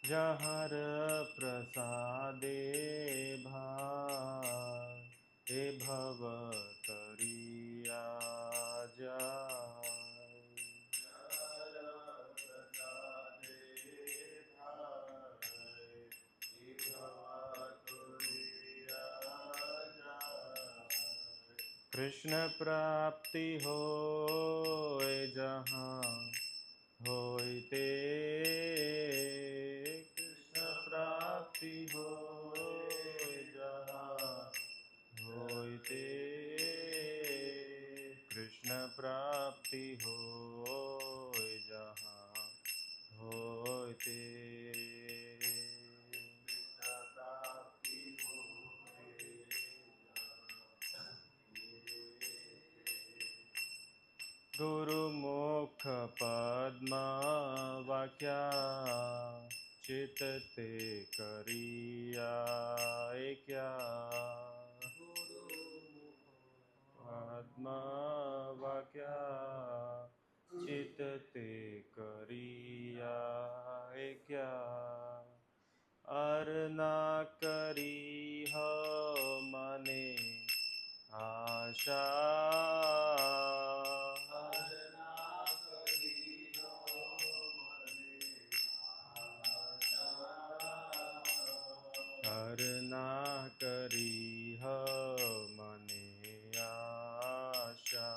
जहर प्रसादे भाई हे भव तरिया जाय। कृष्ण प्राप्ति होय जहाँ होइते, कृष्ण प्राप्ति होय जहाँ होइते, कृष्ण प्राप्ति होय जहाँ होइते। गुरुमुख पद्म वाक्या चितते करिया क्या। पद्म वाक्या चितते करिया क्या। अर्ना करी हो मने आशा, अर्ना करी हो मने आशा।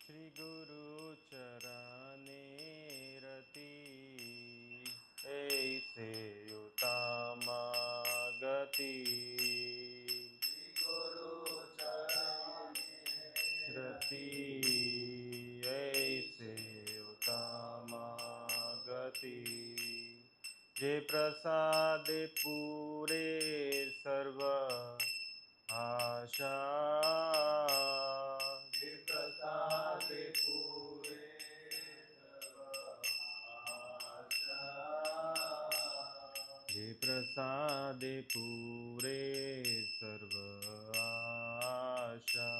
श्री गुरु चरणे रति ऐसे उत्तम गति। रति ऐसे उत्तम गति। जे प्रसाद पूरे सर्व आशा, जे प्रसाद पूरे जे प्रसाद पूरे सर्व आशा।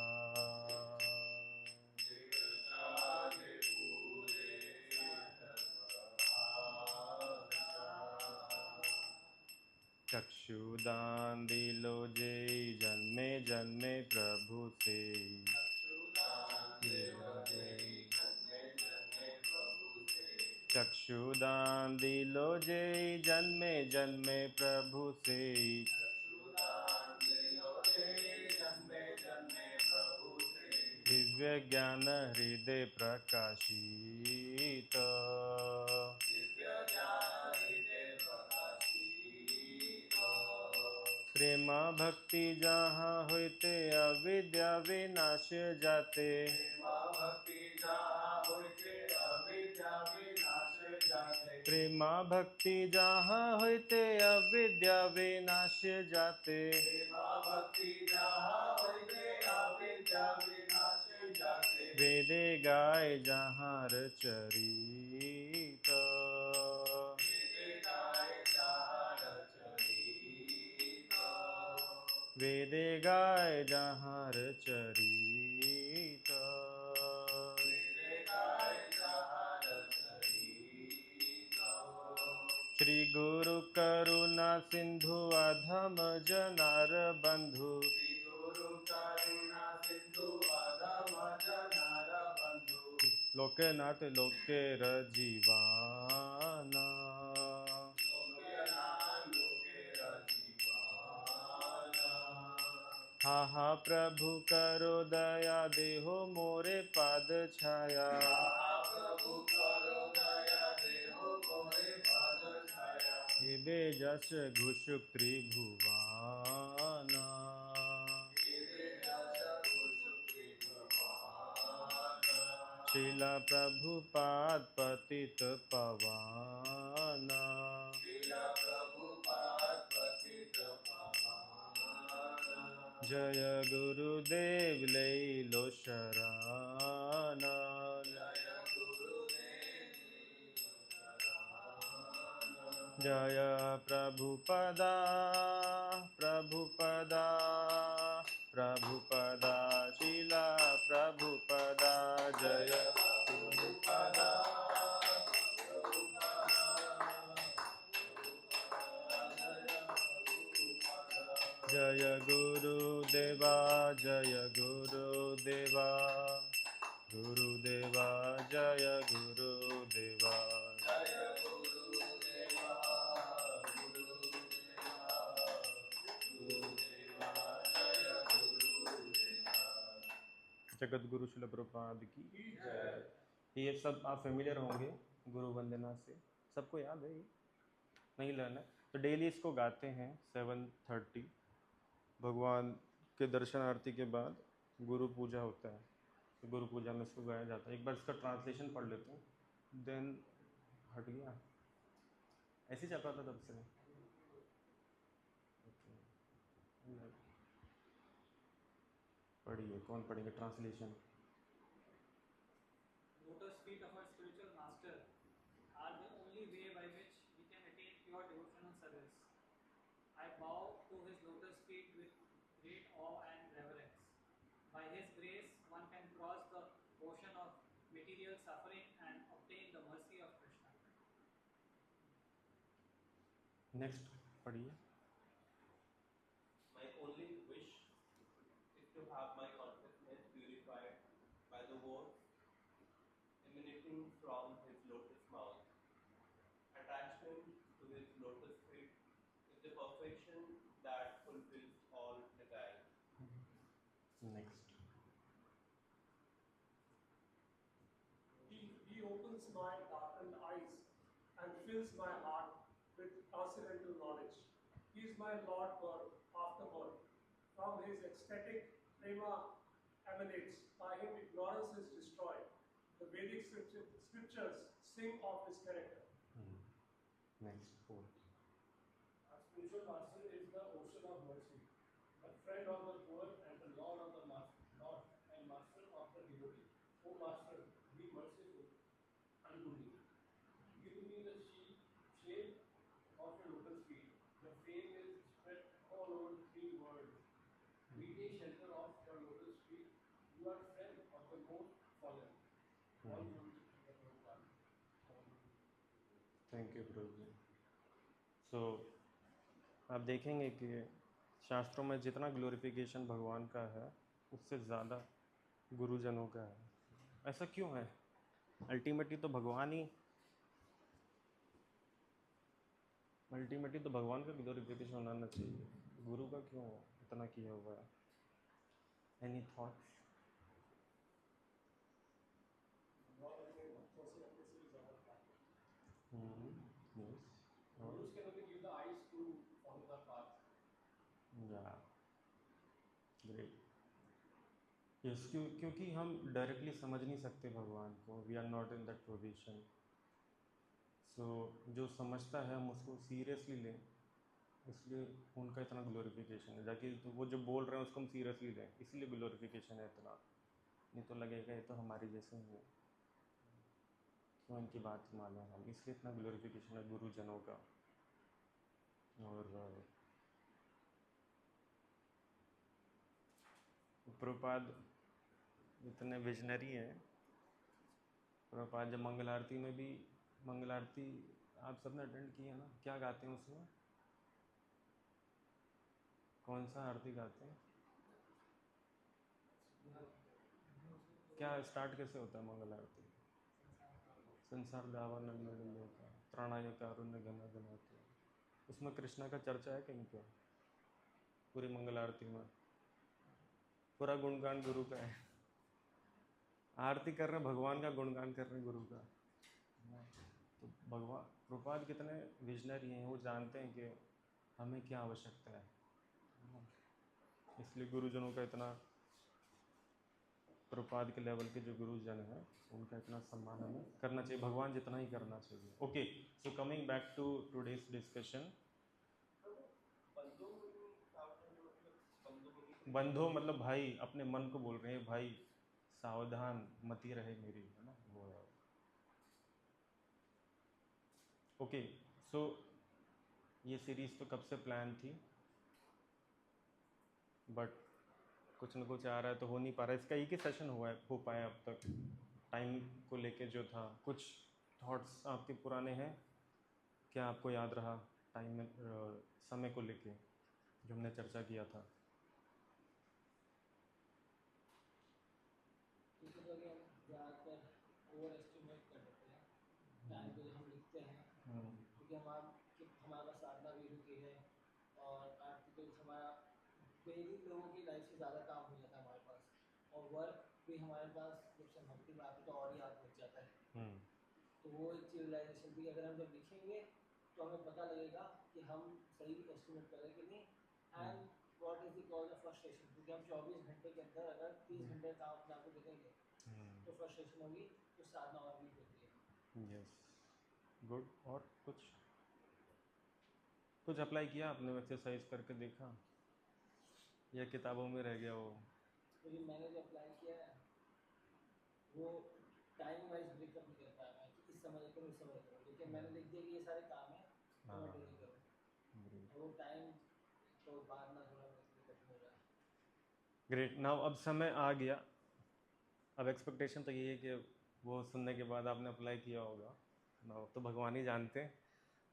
चक्षुदान दिलो जे जन्मे जन्मे प्रभु से। चक्षुदान दिलो जे जन्मे जन्मे प्रभु से। दिव्य ज्ञान हृदय प्रकाशित, प्रेम भक्ति जहाँ होते अविद्या विनाश जाते। प्रेम भक्ति जहाँ होते अविद्या विनाश जाते। वेदे गाय जहाँ रचरित, वेदे गाय जहाँ रचरित। श्री गुरु करुणा सिंधु अधम जनार बंधु। लोकनाथ लोके रजीवाना, हा हा प्रभु करो दया देहो मोरे पाद छाया। हिबे जस घुषुक त्रिभुवाना, शिला प्रभुपाद पतित पवाना। जय गुरुदेव लैलो शरणा। जय प्रभुपदा प्रभुपदा प्रभुपदा गुरुदेवा जय गुरुदेवा गुरुदेवा जय गुरुदेवा जगत गुरु शिल प्रभुपाद की जय। ये सब आप फेमिलियर होंगे गुरु वंदना से, सबको याद है, ये नहीं लेना। तो डेली इसको गाते हैं 7:30 भगवान के दर्शन आरती के बाद गुरु पूजा होता है, तो गुरु पूजा में इसको गाया जाता है। एक बार इसका ट्रांसलेशन पढ़ लेते हैं, देन हट गया, ऐसे ही चल रहा था तब से। पढ़िए, कौन पढ़ेंगे translation? Lotus feet of our spiritual master are the only way by which we can attain pure devotional service. I bow to his lotus feet with great awe and reverence. By his grace, one can cross the ocean of material suffering and obtain the mercy of Krishna. Next पढ़िए। My only wish is to have my consciousness purified by the words emanating from his lotus mouth. Attachment to his lotus feet is the perfection that fulfills all desires. Next. He opens my darkened eyes and fills my heart with transcendental knowledge. He is my Lord birth after birth. From his ecstatic prema emanates. By him ignorance is destroyed. The Vedic scriptures sing of his character. Next fourth. Our spiritual master is the ocean of mercy, the friend of the poor and the lord of the lord and master of the devotee. O master, be merciful unto me. Give me the shade of your lotus feet. The fame is spread all over the three worlds. Be a shelter of your lotus feet. You are friend of the most fallen. All glory to the Lord. Thank you प्रभु। So आप देखेंगे कि शास्त्रों में जितना glorification भगवान का है उससे ज़्यादा गुरुजनों का है। ऐसा क्यों है? अल्टीमेटली तो भगवान का ग्लोरिफिकेशन होना चाहिए, गुरु का क्यों इतना किया हुआ है? Any thoughts? Gurus can only give the eyes to follow the path. Great. Yes, क्योंकि हम डायरेक्टली समझ नहीं सकते भगवान को, we are not in that position. So जो समझता है हम उसको सीरियसली लें, इसलिए उनका इतना ग्लोरिफिकेशन है। जाके तो वो जो बोल रहे हैं उसको हम सीरियसली लें, इसलिए ग्लोरिफिकेशन है इतना। नहीं तो लगेगा ये तो हमारी जैसे ही है, क्यों इनकी बात माने हम, इसलिए इतना ग्लोरिफिकेशन है गुरुजनों का। और प्रभुपाद इतने विजनरी हैं। प्रभुपाद जब मंगल आरती में भी, मंगल आरती आप सबने अटेंड की है ना, क्या गाते हैं उसमें? कौन सा आरती गाते हैं? क्या स्टार्ट कैसे होता है मंगल आरती? संसार दावन होता, त्राणाय कारुण्य घना घनाते। उसमें कृष्णा का चर्चा है कहीं पे? पूरी मंगल आरती में पूरा गुणगान गुरु का है। आरती कर रहे भगवान का, गुणगान कर रहे गुरु का। तो भगवान प्रभुपाद कितने विजनरी हैं, वो जानते हैं कि हमें क्या आवश्यकता है, इसलिए गुरुजनों का इतना, प्रभुपाद के लेवल के जो गुरुजन हैं उनका इतना सम्मान हमें करना चाहिए, भगवान जितना ही करना चाहिए। Okay, so coming back to today's discussion. बंधो मतलब भाई, अपने मन को बोल रहे हैं भाई सावधान मती रहे मेरी, है ना वो है। ओके, सो ये सीरीज़ तो कब से प्लान थी, बट कुछ न कुछ आ रहा है तो हो नहीं पा रहा है। इसका एक ही सेशन हो पाया अब तक। टाइम को लेके जो था, कुछ थॉट्स आपके पुराने हैं क्या? आपको याद रहा टाइम में समय को लेके जो हमने चर्चा किया था? कि हम ज़्यादातर ओवर एस्टिमेट कर देते हैं टाइम को जो हम लिखते हैं, क्योंकि हमारे पास साधना भी रुकी है और आर्टिकल हमारा डेली लोगों की लाइफ से ज़्यादा काम हो जाता है हमारे पास, और वर्क भी हमारे पास जब से भक्ति में आते हैं तो और ही आगे बढ़ जाता है। तो वो एक चीज रियलाइजेशन थी, अगर हम जब लिखेंगे तो हमें पता लगेगा कि हम सही एस्टिमेट कर रहे हैं कि नहीं, and what is the cause of frustration, क्योंकि हम 24 घंटे के अंदर अगर 30 घंटे का काम अपने आप को दे देंगे तो फ्रस्ट्रेशन होगी, तो साधना और वीक होती है। Yes, good. और कुछ अप्लाई किया आपने, एक्सरसाइज करके देखा या किताबों में रह गया वो? तो ये मैंने जो अप्लाई किया है वो टाइम वाइज ब्रेकअप नहीं कर पाया मैं कि इस समय करूँ इस समय करूँ, लेकिन मैंने लिख दिया कि ये सारे काम है तो मैं डेली करूँ, और वो टाइम तो बाद में थोड़ा मेरे लिए कठिन हो रहा है। ग्रेट। नाउ अब समय आ गया, अब एक्सपेक्टेशन तो यही है कि वो सुनने के बाद आपने अप्लाई किया होगा, नाउ तो भगवान ही जानते हैं।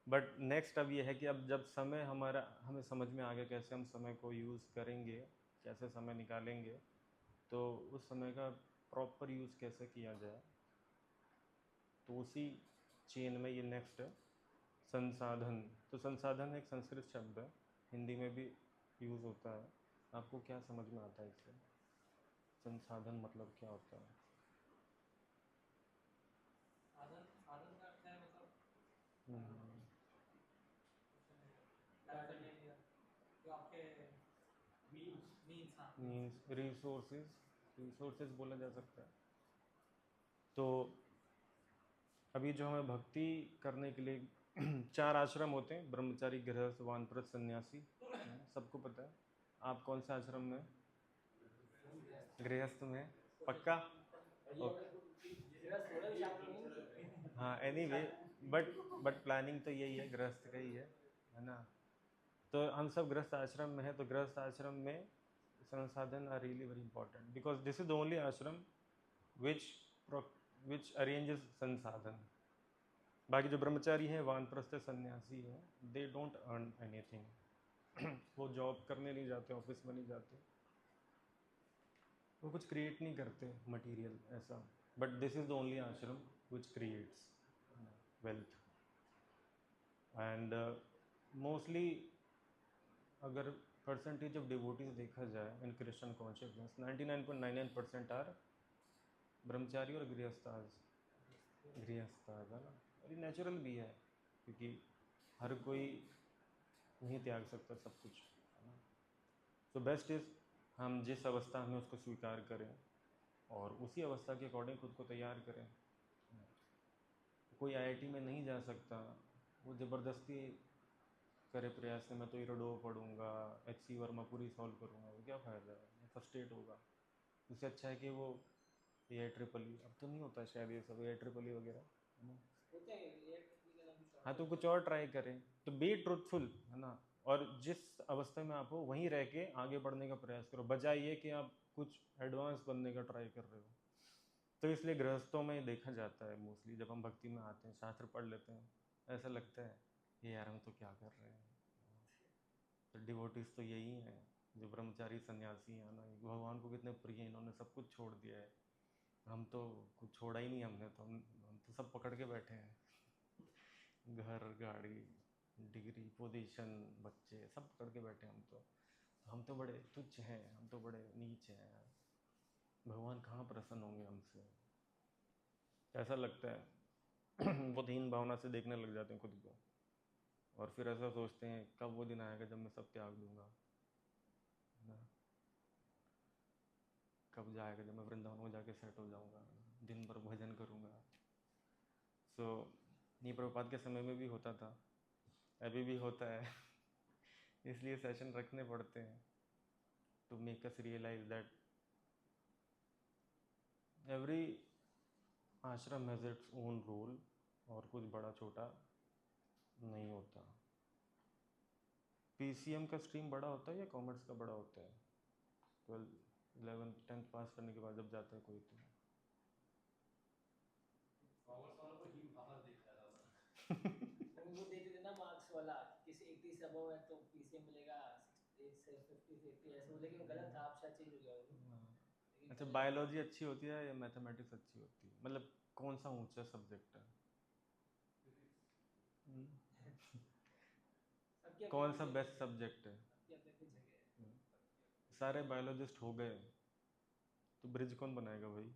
बट नेक्स्ट अब ये है कि अब जब समय हमें समझ में आ गया कैसे हम समय को यूज़ करेंगे, कैसे समय निकालेंगे, तो उस समय का प्रॉपर यूज़ कैसे किया जाए, तो उसी चेन में ये नेक्स्ट है संसाधन। तो संसाधन एक संस्कृत शब्द है, हिंदी में भी यूज़ होता है। आपको क्या समझ में आता है इससे? संसाधन मतलब क्या होता है? साधन साधन का अर्थ है मतलब डेफिनेटली जो आपके मीन्स हाँ मीन्स रिसोर्सेज बोला जा सकता है। तो अभी जो हमें भक्ति करने के लिए 4 आश्रम होते हैं, ब्रह्मचारी, गृहस्थ, वानप्रस्थ, सन्यासी, सबको पता है। आप कौन से आश्रम में? गृहस्थ में, पक्का? हाँ, एनीवे, बट प्लानिंग तो यही है, गृहस्थ का ही है ना? तो हम सब गृहस्थ आश्रम में हैं, तो गृहस्थ आश्रम में संसाधन are really very important, because this is the only ashram which arranges संसाधन। बाकी जो ब्रह्मचारी हैं, वानप्रस्थ सन्यासी हैं, दे डोंट अर्न एनीथिंग। वो जॉब करने नहीं जाते, ऑफिस में नहीं जाते, वो कुछ क्रिएट नहीं करते मटेरियल ऐसा। But this is the only ashram which creates wealth. And mostly अगर परसेंटेज ऑफ डिवोटीज देखा जाए इन क्रिश्चियन कॉन्शियसनेस, 99.99% आर ब्रह्मचारी और गृहस्थाज है ना। और ये नेचुरल भी है, क्योंकि हर कोई नहीं त्याग सकता सब कुछ, है ना। तो बेस्ट इज़ हम जिस अवस्था में उसको स्वीकार करें और उसी अवस्था के अकॉर्डिंग खुद को तैयार करें। कोई आईआईटी में नहीं जा सकता, वो ज़बरदस्ती करे प्रयास से मैं तो इरोडो पढ़ूंगा, HC वर्मा पूरी सॉल्व करूंगा, वो क्या फ़ायदा है, फ्रस्ट्रेट होगा। उससे अच्छा है कि वो AIEEE, अब तो नहीं होता शायद ये सब AIEEE वगैरह, है ना। होते हैं ये का नाम भी हाँ, तो कुछ और ट्राई करें, तो बी ट्रूथफुल, है ना। और जिस अवस्था में आप हो वहीं रह के आगे बढ़ने का प्रयास करो, बजाय ये कि आप कुछ एडवांस बनने का ट्राई कर रहे हो। तो इसलिए गृहस्थों में देखा जाता है मोस्टली, जब हम भक्ति में आते हैं, शास्त्र पढ़ लेते हैं, ऐसा लगता है ये यार हम तो क्या कर रहे हैं। तो डिवोटीज तो यही हैं जो ब्रह्मचारी सन्यासी हैं ना, भगवान को कितने प्रिय हैं, इन्होंने सब कुछ छोड़ दिया है। हम तो कुछ छोड़ा ही नहीं, हमने तो हम तो सब पकड़ के बैठे हैं, घर, गाड़ी, डिग्री, पोजीशन, बच्चे, सब पकड़ के बैठे हैं हम तो बड़े तुच्छ हैं, हम तो बड़े नीच हैं, भगवान कहाँ प्रसन्न होंगे हमसे, ऐसा लगता है। बहुत हीन भावना से देखने लग जाते हैं खुद को, और फिर ऐसा सोचते हैं कब वो दिन आएगा जब मैं सब त्याग दूंगा, है ना। कब जाएगा जब मैं वृंदावन में जाके सेट हो जाऊंगा, दिन भर भजन करूंगा। सो ये प्रभुपाद के समय में भी होता था, अभी भी होता है। इसलिए सेशन रखने पड़ते हैं to make us realize that every ashram has its own role, और कुछ बड़ा छोटा नहीं होता। PCM का स्ट्रीम बड़ा होता है या कॉमर्स का बड़ा होता है? 12, 11, 10th पास करने के बाद जब जाता है कोई, तो कॉमर्स वालों को ही बाहर देखा जाता है। वो देते थे ना मार्क्स वाला, किसी 80 से अबव है तो PCM मिलेगा, 60 से 50 से 80 ऐसे, लेकिन गलत था, आप शायद चेंज हो गया वो। अच्छा, बायोलॉजी अच्छी होती है या मैथमेटिक्स अच्छी होती है? मतलब कौन सा ऊंचा सब्जेक्ट है? हम्म, सबकी कौन अपनी सा अपनी बेस्ट सब्जेक्ट है? सबकी अपनी अपनी जगह है। सबकी सारे बायोलॉजिस्ट हो गए तो ब्रिज कौन बनाएगा भाई?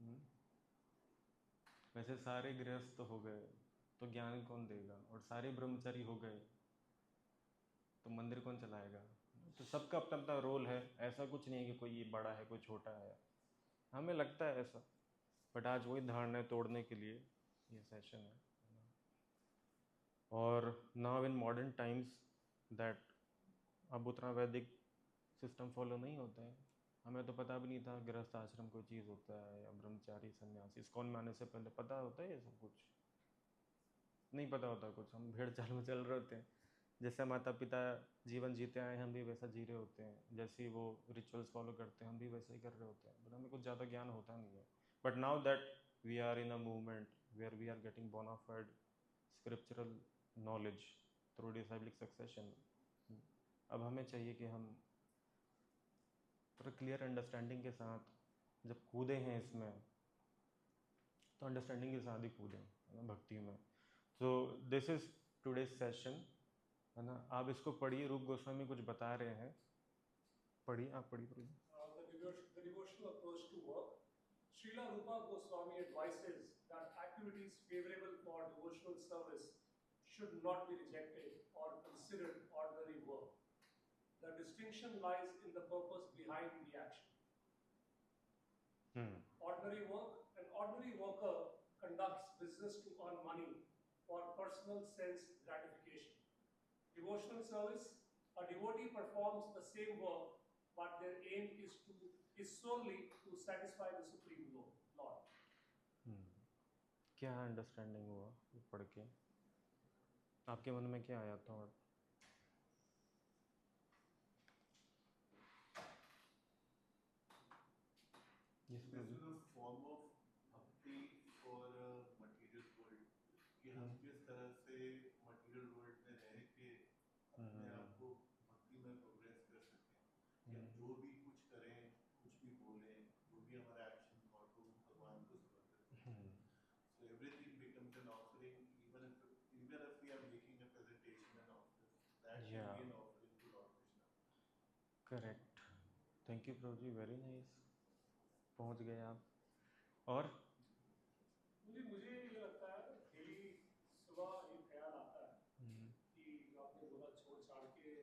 हम्म? वैसे सारे गृहस्थ तो हो गए तो ज्ञान कौन देगा? और सारे ब्रह्मचारी हो गए तो मंदिर कौन चलाएगा? तो सबका अपना अपना रोल है, ऐसा कुछ नहीं है कि कोई बड़ा है कोई छोटा है, हमें लगता है ऐसा। बट आज वही धारणा तोड़ने के लिए ये सेशन है। और now in modern times that अब उतना वैदिक सिस्टम फॉलो नहीं होता है। हमें तो पता भी नहीं था गृहस्थ आश्रम कोई चीज़ होता है या ब्रह्मचारी सन्यासी। इस्कॉन में आने से पहले पता होता है ये सब कुछ? नहीं पता होता कुछ, हम भेड़ चाल में चल रहे होते हैं। जैसे माता पिता जीवन जीते आए हम भी वैसा जी रहे होते हैं, जैसे ही वो रिचुअल्स फॉलो करते हैं हम भी वैसे ही कर रहे होते हैं, बट हमें कुछ ज़्यादा ज्ञान होता नहीं है। But now that we are in a movement where we are getting bona fide scriptural knowledge through disciplic succession, अब हमें चाहिए कि हम थोड़ा क्लियर अंडरस्टैंडिंग के साथ जब कूदे हैं इसमें, तो अंडरस्टैंडिंग के साथ ही कूदें, है ना, भक्ति में। So this is today's session, है ना। आप इसको पढ़िए, रूप गोस्वामी कुछ बता रहे हैं, पढ़िए, आप पढ़िए। The devotional approach to work. Srila Rupa Goswami advises that activities favorable for devotional service should not be rejected or considered ordinary work. The distinction lies in the purpose behind the action. Ordinary work, an ordinary worker conducts business to earn money for personal sense gratification. Devotional service, a devotee performs the same work, but their aim is solely to satisfy the Supreme Lord. क्या understanding हुआ ये पढ़ के? आपके मन में क्या आया thought? This is a form of bhakti for material world. कि हम किस तरह से material world में रह के अपने आप को भक्ति में प्रोग्रेस कर सकें, कि हम जो भी कुछ करें, कुछ भी बोलें, जो भी हमारा एक्शन थॉट हो, भगवान को समर्पित करें. So everything becomes an offering, even if we are making a presentation and office, that can be an offering to Lord Krishna. Correct, thank you Prabhu ji, very nice, पहुंच गए आप। और मुझे ये लगता है डेली सुबह एक ख्याल आता है कि जो आपने बोला छोड़ छाड़ के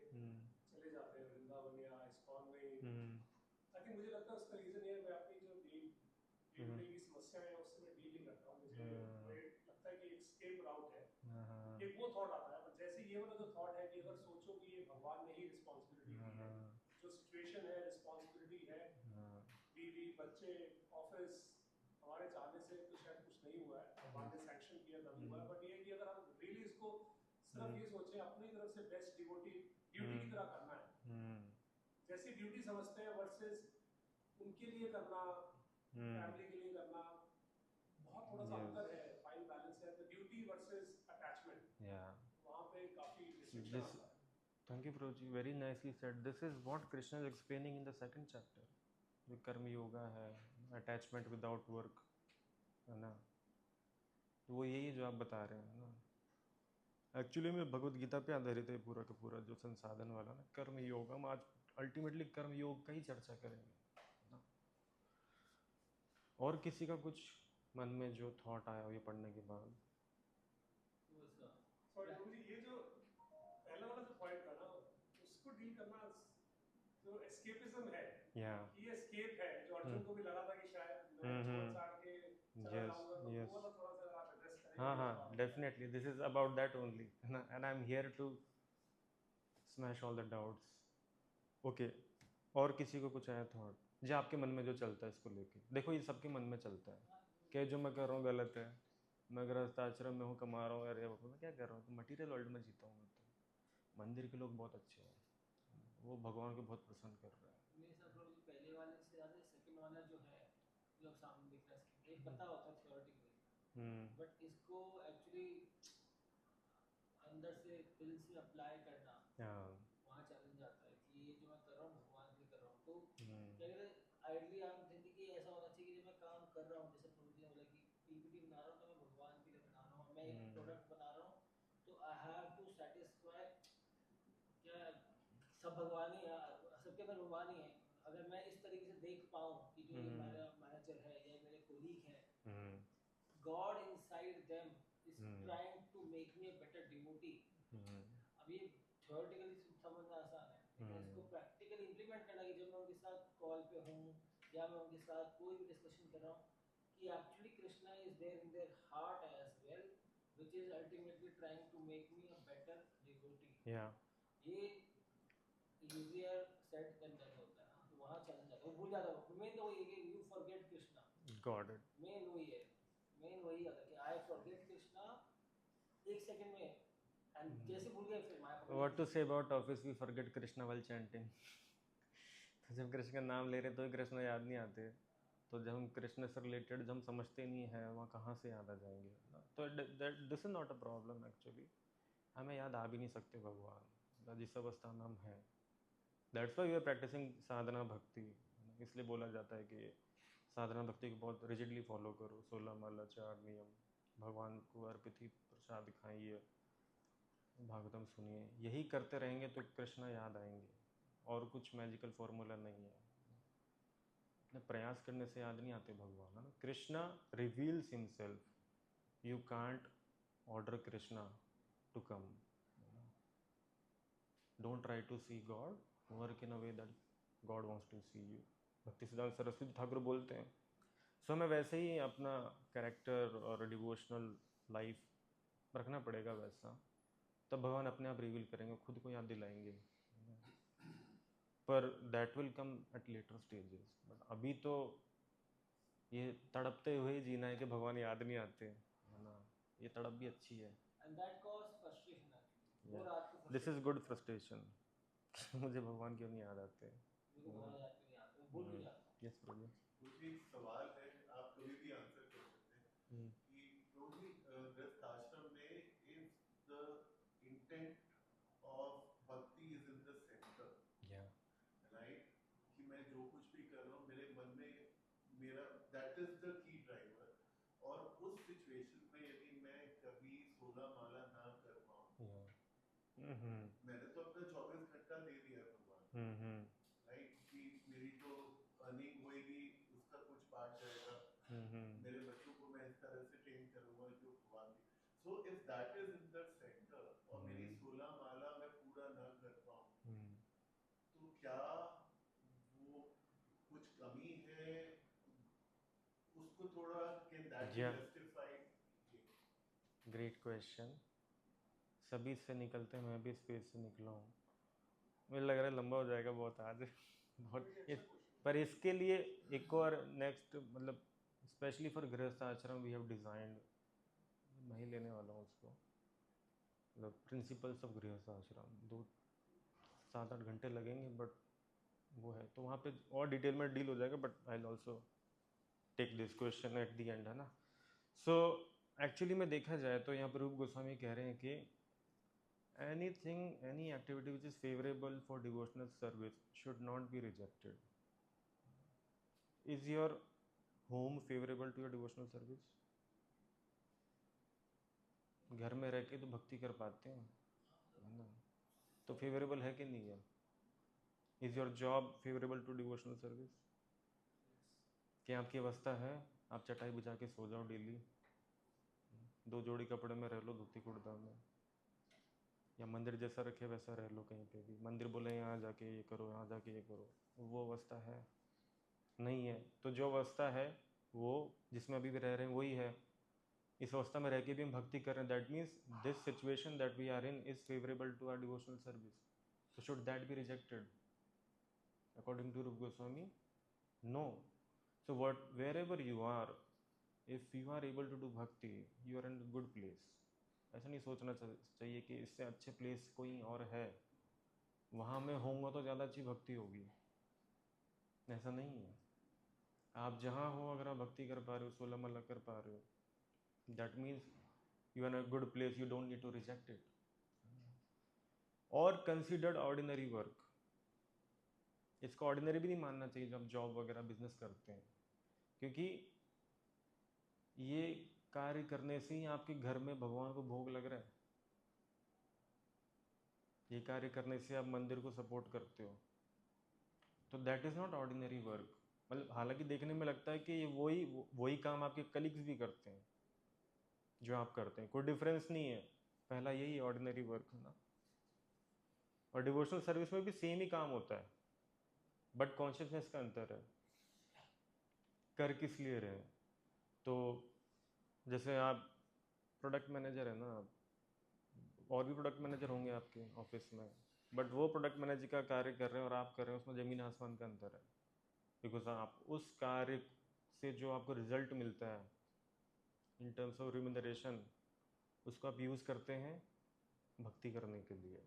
चले जाते हैं वृंदावन या इस्कॉन में। आई थिंक मुझे लगता है उसका रीजन ये है, मैं अपनी जो डे टू डे की समस्याएं हैं उससे मैं डील नहीं करता हूँ। मुझे लगता है कि एक स्केप राउट है, एक वो थॉट आता है। पर जैसे ये वाला जो थॉट है कि अगर सोचो कि ये भगवान ने ही रिस्पॉन्सिबिलिटी दी है, जो सिचुएशन है रिस्पॉन्सिबिलिटी है, बीवी बच्चे ऑफिस, हमारे चाहने से तो शायद कुछ नहीं हुआ है, भगवान ने सैंक्शन किया तभी हुआ है। बट ये है कि अगर हम रियली इसको सिर्फ ये सोचें अपनी तरफ से बेस्ट ड्यूटी की तरह करना है, जैसी ड्यूटी समझते हैं वर्सेस उनके लिए करना, फैमिली के लिए करना, बहुत थोड़ा सा अंतर है, फाइन बैलेंस है। तो ड्यूटी वर्सेस अटैचमेंट, वहाँ पे काफी डिस्ट्रिक्शन आता है। Thank you, Prabhuji. Very nicely said. This is what Krishna is explaining in the second chapter. जो कर्म योगा है, अटैचमेंट विदाउट वर्क, है ना, तो वो यही जो आप बता रहे हैं ना। एक्चुअली में भगवत गीता पे आधारित है पूरा का पूरा जो संसाधन वाला ना कर्म योग। हम आज अल्टीमेटली कर्म योग का ही चर्चा करेंगे ना। और किसी का कुछ मन में जो थॉट आया हो ये पढ़ने के बाद? सॉरी, ये जो पहला वाला जो पॉइंट था ना, उसको डील करना, जो एस्केपिज्म है, ये एस्केप है जो अर्जुन को भी लगा था कि शायद मैं छोड़ छाड़ के चला जाऊंगा, तो वो वाला थोड़ा सा आप एड्रेस करेंगे। हाँ, definitely this is about that only, है ना, and I am here to smash all the doubts. Okay, और किसी को कुछ आया थॉट जो आपके मन में जो चलता है इसको लेके? देखो ये सबके मन में चलता है कि जो मैं कर रहा हूँ गलत है, मैं गृहस्थ आश्रम में हूँ, कमा रहा हूँ, अरे मैं क्या कर रहा हूँ, तो मटीरियल वर्ल्ड में जीता हूँ मैं। तो मंदिर के लोग बहुत अच्छे हैं, वो भगवान को बहुत प्रसन्न कर रहे हैं। मेरे हिसाब से पहले वाले से ज़्यादा सेकंड वाला जो है, जो सामने दिख रहा है, एक पता होता है थ्योरेटिकली, बट इसको एक्चुअली अंदर से दिल से अप्लाई करना, वहाँ चैलेंज आता है कि ये जो मैं कर रहा हूँ भगवान के लिए कर रहा हूँ। तो क्या कहते हैं, आइडली आई एम थिंकिंग कि ऐसा होना चाहिए कि जब मैं काम कर रहा हूँ, जैसे प्रभु जी ने बोला कि पीपीटी बना रहा हूँ तो मैं भगवान के लिए बना रहा हूँ, मैं एक प्रोडक्ट बना रहा हूँ तो आई हैव टू सेटिस्फाई, क्या सब भगवान ही है, सबके अंदर भगवान ही है। अगर मैं इस तरीके से देख पाऊँ कि जो ये मेरा मैनेजर है या मेरे कोलीग है, God inside them is trying to make me a better devotee. अब ये theoretically समझना आसान है, लेकिन इसको प्रैक्टिकली इम्प्लीमेंट करना कि जब मैं उनके साथ कॉल पे हूँ या मैं उनके साथ कोई भी डिस्कशन कर रहा हूँ कि actually Krishna is there in their heart as well, which is ultimately trying to make me a better devotee. Yeah. ये easier said than done होता है ना, तो वहाँ चैलेंज आता है, वो भूल जाता है। मेन तो वही है कि you forget Krishna, Got it. Main वही है, मेन वही आता है कि I forget कृष्णा एक सेकंड में, एंड जैसे भूल गए फिर माया। What to say about office? We forget Krishna while chanting. तो जब कृष्ण का नाम ले रहे तो कृष्ण याद नहीं आते, तो जब हम कृष्ण से रिलेटेड जब हम समझते नहीं है वहाँ कहाँ से याद आ जाएंगे ना? तो this is not a problem actually, हमें याद आ भी नहीं सकते भगवान जिस अवस्था में हम हैं। That's why we are practising sadhana bhakti, इसलिए बोला जाता है कि साधना भक्ति को बहुत रिजिडली फॉलो करो, 16 माला 4 नियम, भगवान को अर्पित ही प्रसाद खाइए, भागवतम सुनिए, यही करते रहेंगे तो कृष्ण याद आएंगे, और कुछ मैजिकल फॉर्मूला नहीं है, अपने प्रयास करने से याद नहीं आते भगवान, है ना। Krishna reveals himself, you can't order Krishna to come, don't try to see God, work in a way that God wants to see you, Bhakti Siddhanta Saraswati Thakur बोलते हैं। सो हमें वैसे ही अपना कैरेक्टर और डिवोशनल लाइफ रखना पड़ेगा वैसा, तब भगवान अपने आप रिवील करेंगे, खुद को याद दिलाएंगे, पर that will come at later stages. But अभी तो ये तड़पते हुए ही जीना है कि भगवान याद नहीं आते, है ना, ये तड़प भी अच्छी है। And that cause frustration actually, वो रात को दिस इज गुड फ्रस्ट्रेशन। मुझे भगवान क्यों नहीं याद आते, मुझे भगवान याद नहीं आता, मैं भूल भी जाता हूँ। यस प्रभु। मुझे एक सवाल है, आप कभी भी आंसर कर सकते हैं कि प्रभु जी गृहस्थ आश्रम में इफ द इंटेंट ऑफ भक्ति is in the centre, right, कि मैं जो कुछ भी कर रहा हूँ मेरे मन में मेरा that is the key driver, और उस सिचुएशन में यदि मैं कभी 16 माला ना कर पाऊँ, मैंने तो अपना 24 घंटा दे दिया भगवान, राइट, कि मेरी जो अर्निंग होएगी उसका कुछ पार्ट जाएगा, मेरे बच्चों को मैं इस तरह से ट्रेन करूंगा जो भगवान की, so if that is in the centre और मेरी 16 माला मैं पूरा ना कर पाऊँ, तो क्या वो कुछ कमी है, उसको थोड़ा can that be justified? Great question. सभी से निकलते हैं, मैं भी स्पेस से निकला हूँ, मुझे लग रहा है लंबा हो जाएगा बहुत आज बहुत पर इसके लिए एक और नेक्स्ट, मतलब स्पेशली फॉर गृहस्थ आश्रम वी हैव डिजाइंड, मैं ही लेने वाला हूँ उसको, मतलब प्रिंसिपल्स ऑफ गृहस्थ आश्रम, 7-8 घंटे लगेंगे, बट वो है तो वहाँ पे और डिटेल में डील हो जाएगा, but I will also take this question at the end, है ना। सो एक्चुअली में देखा जाए तो यहाँ पर रूप गोस्वामी कह रहे हैं कि anything, any activity which is favorable for devotional service should not be rejected. Is your home favorable to your devotional service? घर में रह के तो भक्ति कर पाते हैं, है ना, तो फेवरेबल है कि नहीं है? Is your job favourable to devotional service? क्या आपकी अवस्था है आप चटाई बिछा के सो जाओ डेली, 2 जोड़ी कपड़े में रह लो, धोती कुर्ता में, या मंदिर जैसा रखे वैसा रह लो, कहीं पे भी मंदिर बोले यहाँ जाके ये करो, यहाँ जाके ये करो, वो अवस्था है? नहीं है। तो जो अवस्था है वो जिसमें अभी भी रह रहे हैं वही है, इस अवस्था में रह के भी हम भक्ति कर रहे हैं, that means this situation that we are in is favourable to our devotional service, so should that be rejected according to Rupa Goswami? No. So wherever you are, if you are able to do bhakti, you are in a good place. ऐसा नहीं सोचना चाहिए कि इससे अच्छे place कोई और है, वहाँ मैं होऊंगा तो ज़्यादा अच्छी भक्ति होगी, ऐसा नहीं है। आप जहाँ हो अगर आप भक्ति कर पा रहे हो, 16 माला कर पा रहे हो, that means you are in a good place, you don't need to reject it. और कंसिडर्ड ऑर्डिनरी वर्क, इसको ऑर्डिनरी भी नहीं मानना चाहिए जब जॉब वगैरह बिजनेस करते हैं, क्योंकि ये कार्य करने से ही आपके घर में भगवान को भोग लग रहा है, ये कार्य करने से आप मंदिर को सपोर्ट करते हो, तो that is not ordinary work. मतलब हालांकि देखने में लगता है कि ये वही काम आपके कलीग्स भी करते हैं जो आप करते हैं, कोई डिफरेंस नहीं है, पहला यही ऑर्डिनरी वर्क है ना। और डिवोशनल सर्विस में भी सेम ही काम होता है, बट कॉन्शियसनेस का अंतर है, कर किस लिए रहे हैं। तो जैसे आप प्रोडक्ट मैनेजर है ना, आप और भी प्रोडक्ट मैनेजर होंगे आपके ऑफिस में, बट वो प्रोडक्ट मैनेजर का कार्य कर रहे हैं और आप कर रहे हैं, उसमें ज़मीन आसमान का अंतर है। बिकॉज आप उस कार्य से जो आपको रिजल्ट मिलता है इन टर्म्स ऑफ रिम्यूनरेशन, उसको आप यूज़ करते हैं भक्ति करने के लिए,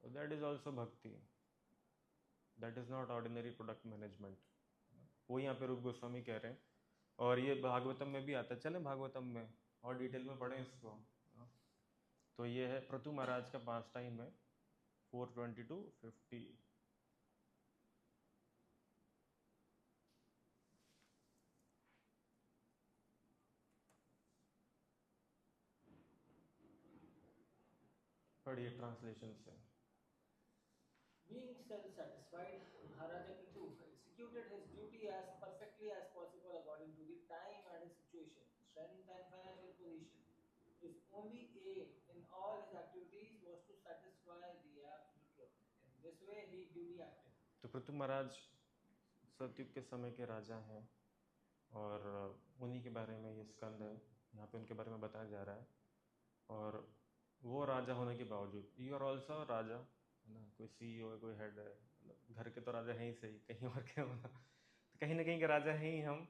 दैट इज़ ऑल्सो भक्ति, that is not ordinary product management. वो यहाँ पे रूप गोस्वामी कह रहे हैं, और ये भागवतम में भी आता है, चलें भागवतम में और डिटेल में पढ़ें इसको। तो ये है प्रतु महाराज का पास टाइम है 420 to 50। पढ़िए ट्रांसलेशन से। Being self-satisfied, Maharaja Prithu executed his duty as perfectly as possible according to the time and his situation, strength and financial position. His only aim in all his activities was to satisfy the absolute truth. In this way, he duty acted. तो पृथु महाराज सतयुग के समय के राजा हैं, और उन्हीं के बारे में ये स्कंद है, यहाँ पे उनके बारे में बताया जा रहा है। और वो राजा होने के बावजूद, यू आर ऑल्सो राजा है ना, कोई CEO है, कोई हेड है, मतलब घर के तो राजा हैं ही सही, कहीं और क्या होना, तो कहीं ना कहीं के राजा हैं ही हम।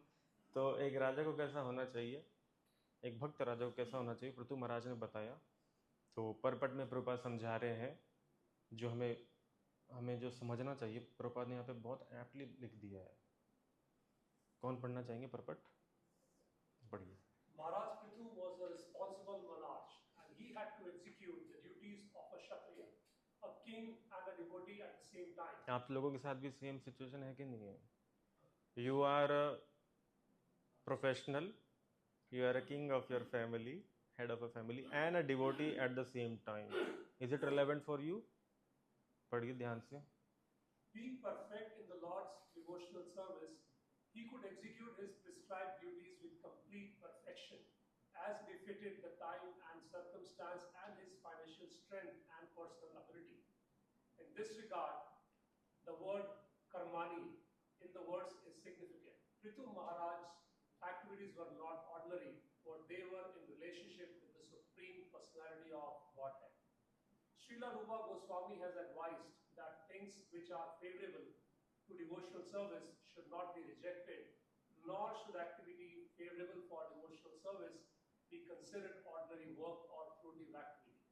तो एक राजा को कैसा होना चाहिए, एक भक्त राजा को कैसा होना चाहिए, पृथु महाराज ने बताया। तो परपट में प्रभुपाद समझा रहे हैं, जो हमें जो समझना चाहिए, प्रभुपाद ने यहाँ पे बहुत एप्टली लिख दिया है। कौन पढ़ना चाहेंगे परपट? पढ़िए। Maharaj Prithu was a responsible monarch and he had to execute the duties of a Kshatriya, a king and a devotee at the same time. आप लोगों के साथ भी सेम सिचुएशन है कि नहीं है? You are a professional, you are a king of your family, head of a family and a devotee at the same time. Is it relevant for you? पढ़िए ध्यान से। Being perfect in the Lord's devotional service, he could execute his prescribed duties with complete perfection, as befitted the time and circumstance and his financial strength and personal ability. In this regard, the word karmani in the words is significant. Prithu Maharaj's activities were not ordinary, for they were in relationship with the Supreme Personality of Godhead. Srila Rupa Goswami has advised that things which are favorable to devotional service should not be rejected, nor should activity favorable for devotional service be considered ordinary work or fruitive activity.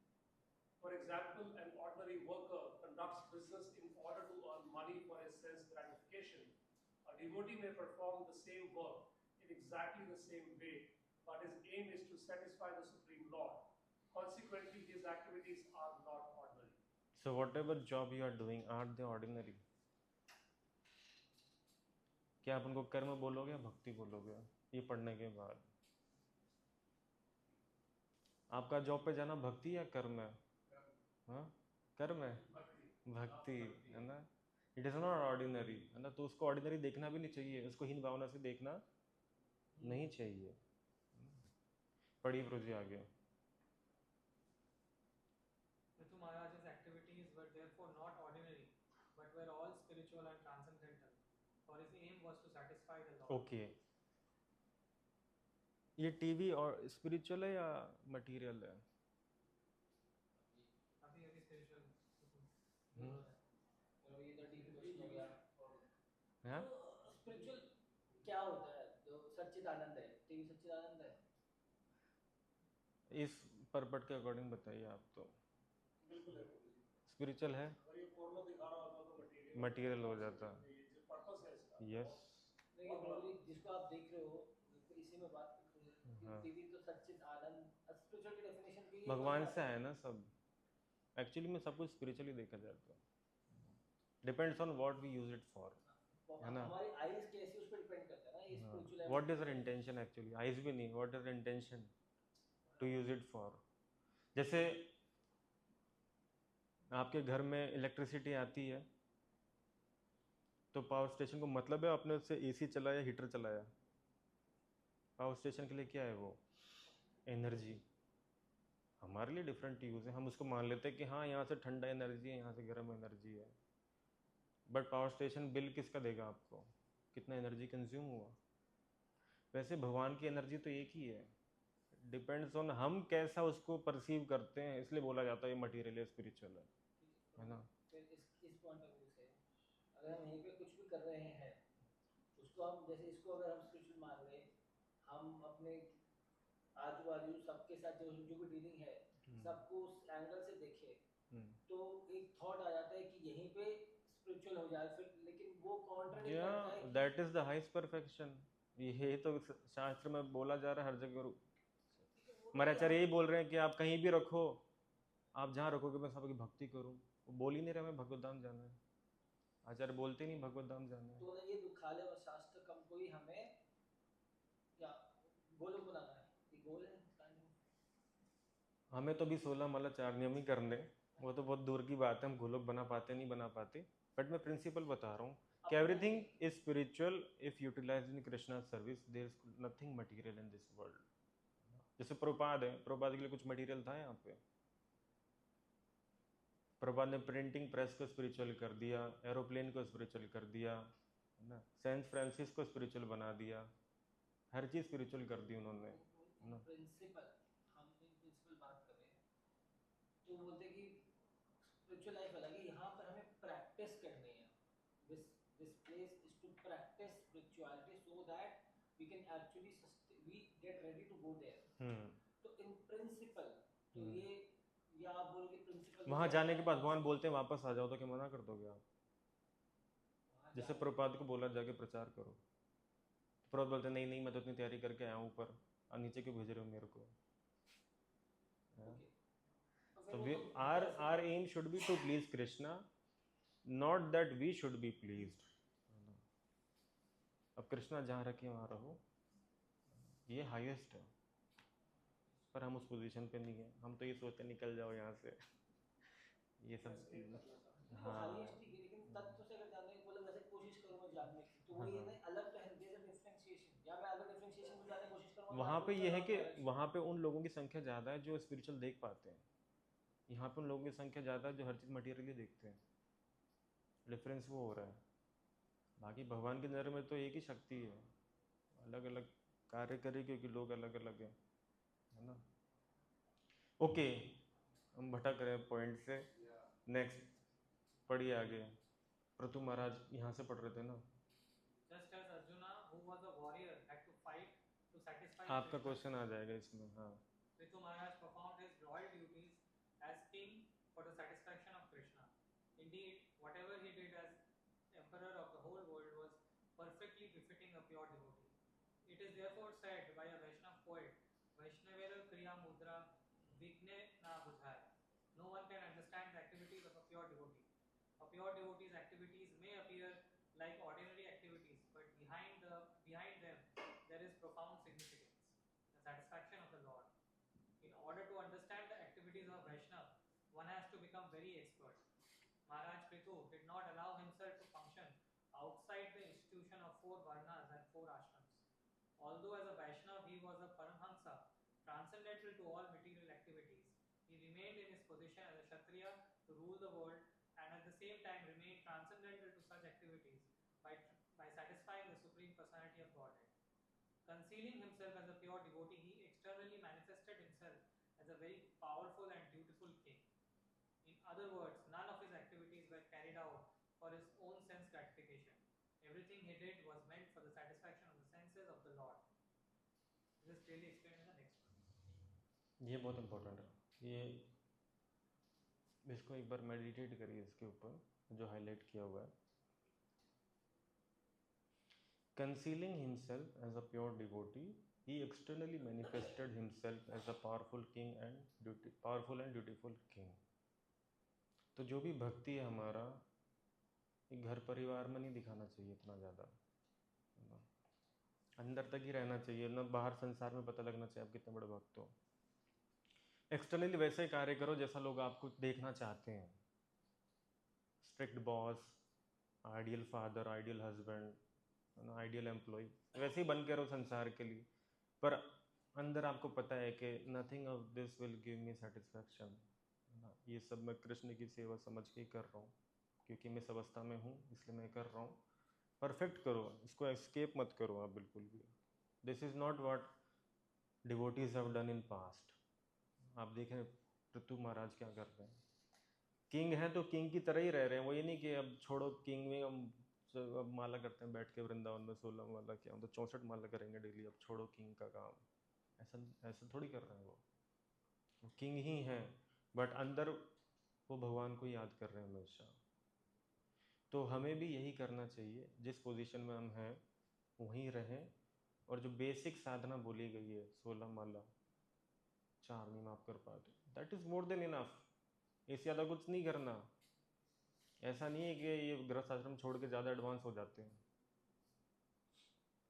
For example, an ordinary worker conducts business in order to earn money for his sense gratification. A devotee may perform the same work in exactly the same way, but his aim is to satisfy the Supreme Lord. Consequently, his activities are not ordinary. So whatever job you are doing, aren't they ordinary? क्या आप उनको कर्म बोलोगे या भक्ति बोलोगे? ये पढ़ने के बाद आपका जॉब पे जाना भक्ति या कर्म है? हाँ, कर्म है, भक्ति है ना। इट इज़ नॉट ऑर्डिनरी है ना, तो उसको ऑर्डिनरी देखना भी नहीं चाहिए, उसको हीन भावना से देखना नहीं चाहिए। पढ़िए प्रभु आगे। Prithu Maharaj's activities were therefore not ordinary, but were all spiritual and transcendental, for his aim was to satisfy the Lord. Okay, ये टीवी और स्पिरिचुअल है या मटेरियल है? अभी अभी spiritual चलो ये तो डिफिनेशन हो गया। हाँ, तो स्पिरिचुअल क्या होता है? जो सच्चिदानंद है, टीवी सच्चिदानंद है। इस परपट के अकॉर्डिंग बताइए आप। तो बिल्कुल है। स्पिरिचुअल है, अगर ये पोर्नो दिखा रहा होता तो मटेरियल हो जाता। ये जो पर्पस है इसका। यस, देखिए मौली जिसको आप देख रहे हो, तो इसी में बात कर रहे हैं। हाँ। टीवी तो सच्चिदानंद, स्पिरिचुअल की डेफिनेशन भी भगवान से है ना सब, एक्चुअली में सब कुछ स्पिरिचुअली देखा जाता है। Depends on what we use it for, है ना। हमारी आईज कैसी उस पर डिपेंड करता है ना ये spiritual what is our intention actually, आइज भी नहीं, what is intention to use it for. जैसे आपके घर में इलेक्ट्रिसिटी आती है तो पावर स्टेशन को मतलब है आपने उससे एसी चलाया, हीटर चलाया। पावर स्टेशन के लिए क्या है वो, एनर्जी। हमारे लिए डिफरेंट यूज़ है, हम उसको मान लेते हैं कि हाँ यहाँ से ठंडा एनर्जी है, यहाँ से गर्म एनर्जी है। बट पावर स्टेशन बिल किसका देगा आपको, कितना एनर्जी कंज्यूम हुआ। वैसे भगवान की एनर्जी तो एक ही है, डिपेंड्स ऑन हम कैसा उसको परसीव करते हैं, इसलिए बोला जाता है ये मटीरियल है, स्पिरिचुअल है ना। फिर इस पॉइंट ऑफ व्यू से अगर हम यहीं पे कुछ भी कर रहे हैं उसको हम जैसे इसको अगर हम स्पिरिचुअल मान लें, हम अपने आजू बाजू सबके साथ जो जो भी डीलिंग है सबको उस एंगल से देखें तो एक थॉट आ जाता है कि यहीं पे स्पिरिचुअल हो जाए फिर, लेकिन वो कॉन्ट्रडिक्ट करता है कि that is the highest perfection. ये तो शास्त्र में बोला जा रहा है हर जगह। हमारे आचार्य यही बोल रहे हैं कि आप कहीं भी रखो, आप जहाँ रखोगे मैं सबकी भक्ति करूँ। वो बोल ही नहीं रहे हमें भगवत धाम जाना है, आचार्य बोलते नहीं भगवत धाम जाना है। तो ये दुखालय और शास्त्र कम कोई हमें क्या गोलोक बनाना है, ये गोल है हमें तो भी 16 माला 4 नियम ही करने, वो तो बहुत दूर की बात है, हम गोलोक बना पाते नहीं बना पाते। बट मैं प्रिंसिपल बता रहा हूँ कि everything is spiritual if utilize in Krishna service, there is nothing material in this world. जैसे प्रभुपाद है, प्रभुपाद के लिए कुछ मटेरियल था यहाँ पे। प्रभुपाद ने प्रिंटिंग प्रेस को स्पिरिचुअल कर दिया, एरोप्लेन को स्पिरिचुअल कर दिया, है ना। सेंट फ्रांसिस को स्पिरिचुअल बना दिया, हर चीज़ स्पिरिचुअल कर दी उन्होंने, है ना। प्रिंसिपल, हम इन प्रिंसिपल बात कर रहे हैं तो बोलते हैं कि स्पिरिचुअल लाइफ अलग है, यहाँ पर हमें प्रैक्टिस करनी है। This place is to practice spirituality so that we can actually we get ready to go there. तो इन प्रिंसिपल तो ये आप बोलोगे प्रिंसिपल वहाँ जाने के बाद भगवान बोलते हैं वापस आ जाओ, तो क्या मना कर दोगे आप? जैसे प्रभुपाद को बोला जाके प्रचार करो, तो प्रभुपाद बोलते नहीं नहीं मैं तो इतनी तैयारी करके आया हूँ ऊपर, और नीचे क्यों भेज रहे हो मेरे को। So our aim should be to please Krishna, not that we should be pleased. अब कृष्णा जहाँ रखे वहाँ रहो, ये हाईएस्ट है। पर हम उस पोजीशन पे नहीं है, हम तो ये सोचते निकल जाओ यहाँ से, ये सब। हाँ लेकिन तत्व से अगर जानने की बोले वैसे कोशिश करूँ मैं जानने की, तो वो ये नहीं अलग तो है, जैसे डिफरेंशिएशन या मैं अलग डिफरेंशिएशन को जानने की कोशिश करूँ वहाँ पे ये है कि वहाँ पे उन लोगों की संख्या ज़्यादा है जो स्पिरिचुअल देख पाते हैं, यहाँ पे उन लोगों की संख्या ज़्यादा है जो हर चीज़ मटीरियली देखते हैं। डिफरेंस वो हो रहा है। बाकी भगवान की नज़र में तो एक ही शक्ति है, अलग अलग कार्य करे क्योंकि लोग अलग अलग हैं, है ना। ओके, हम भटक रहे हैं पॉइंट से। नेक्स्ट पढ़िए आगे। प्रतु महाराज यहाँ से पढ़ रहे थे ना। Just as Arjuna, who was a warrior, had to fight to satisfy आपका Krishna, क्वेश्चन आ जाएगा इसमें। हाँ, Prithu Maharaj performed his royal duties as king for the satisfaction of Krishna. Indeed, whatever he did as emperor of the whole world was perfectly befitting a pure devotee. It is therefore said by a Vaishnav poet, Vaishnavera Kriya Mudra Vigne na budhai. No one can understand the activities of a pure devotee. A pure devotee's activities may appear like ordinary activities, but behind them there is profound significance, the satisfaction of the Lord. In order to understand the activities of Vaishnav, one has to become very expert. Maharaj Prithu did not allow himself to function outside the institution of 4 varnas and 4 ashrams. Although as a Vaishnav he was a Paramhamsa, transcendental to all material activities, he remained in his position as a Kshatriya to rule the world and at the same time remained transcendental to such activities by satisfying the Supreme Personality of Godhead. Concealing himself as a pure devotee, he externally manifested himself as a very powerful and dutiful king. In other words, none of his activities were carried out for his own sense gratification. Everything he did was meant for the satisfaction of the senses of the Lord. This is clearly explained in the next one. ये बहुत important है। ये इसको एक बार meditate करिए इसके ऊपर जो हाईलाइट किया हुआ है। Concealing himself as a pure devotee, he externally manifested himself as a powerful and dutiful king. तो जो भी भक्ति है हमारा, ये घर परिवार में नहीं दिखाना चाहिए इतना ज़्यादा, है ना। अंदर तक ही रहना चाहिए ना, बाहर संसार में पता लगना चाहिए आप कितने बड़े भक्त हो। एक्सटर्नली वैसे कार्य करो जैसा लोग आपको देखना चाहते हैं, strict boss, ideal father, ideal husband, है ना, आइडियल एम्प्लॉय, वैसे ही बन के रहो संसार के लिए। पर अंदर आपको पता है कि nothing of this will give me satisfaction, है ना। ये सब मैं कृष्ण की सेवा समझ के ही कर रहा हूँ, क्योंकि मैं इस अवस्था में हूँ इसलिए मैं कर रहा हूँ। परफेक्ट करो इसको, एस्केप मत करो आप बिल्कुल भी। This is not what devotees have done in past. आप देखें पृथु महाराज क्या कर रहे हैं, किंग हैं तो किंग की तरह ही रह रहे हैं। वो ये नहीं कि अब छोड़ो किंग में, हम अब माला करते हैं बैठ के वृंदावन में, 16 माला क्या, हम तो 64 माला करेंगे डेली, अब छोड़ो किंग का काम। ऐसा ऐसा थोड़ी कर रहे हैं वो किंग ही हैं, बट अंदर वो भगवान को याद कर रहे हैं हमेशा। तो हमें भी यही करना चाहिए, जिस पोजीशन में हम हैं वहीं रहें, और जो बेसिक साधना बोली गई है 16 माला, 4 नहीं माफ कर पाते, that is more than enough. इससे ज़्यादा कुछ नहीं करना। ऐसा नहीं है कि ये गृहस्थ आश्रम छोड़ के ज़्यादा एडवांस हो जाते हैं,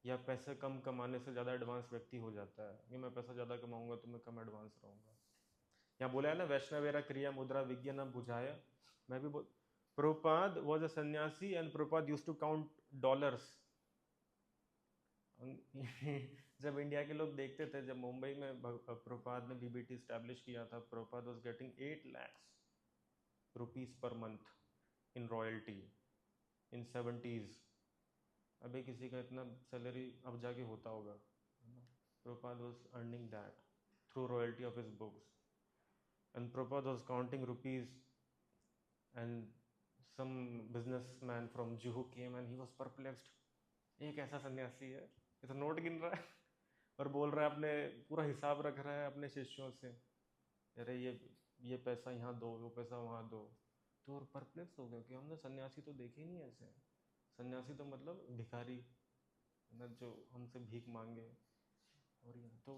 या पैसे कम कमाने से ज़्यादा एडवांस व्यक्ति हो जाता है कि मैं पैसा ज़्यादा कमाऊंगा तो मैं कम एडवांस रहूँगा। यहाँ बोला है ना, वैष्णवेरा क्रिया मुद्रा विज्ञा न बुझाया। मैं भी Prabhupada was a sannyasi and Prabhupada used to count dollars. जब इंडिया के लोग देखते थे, जब मुंबई में प्रभुपाद ने बीबीटी स्टैब्लिश किया था, Prabhupada was getting 8 lakhs rupees per month in royalty in 70s। अभी किसी का इतना सैलरी अब जाके होता होगा, है ना। Prabhupada was earning that through royalty of his books, and Prabhupada was counting rupees, and some businessman from Juhu came and he was perplexed. एक ऐसा सन्यासी है, ये तो नोट गिन रहा है और बोल रहा है, अपने पूरा हिसाब रख रहा है अपने शिष्यों से, अरे ये पैसा यहाँ दो, वो पैसा वहाँ दो। तो और परप्लेक्स हो गया कि हमने सन्यासी तो देखे ही नहीं ऐसे। सन्यासी तो मतलब भिखारी, है ना, जो हमसे भीख मांगे। और यहाँ तो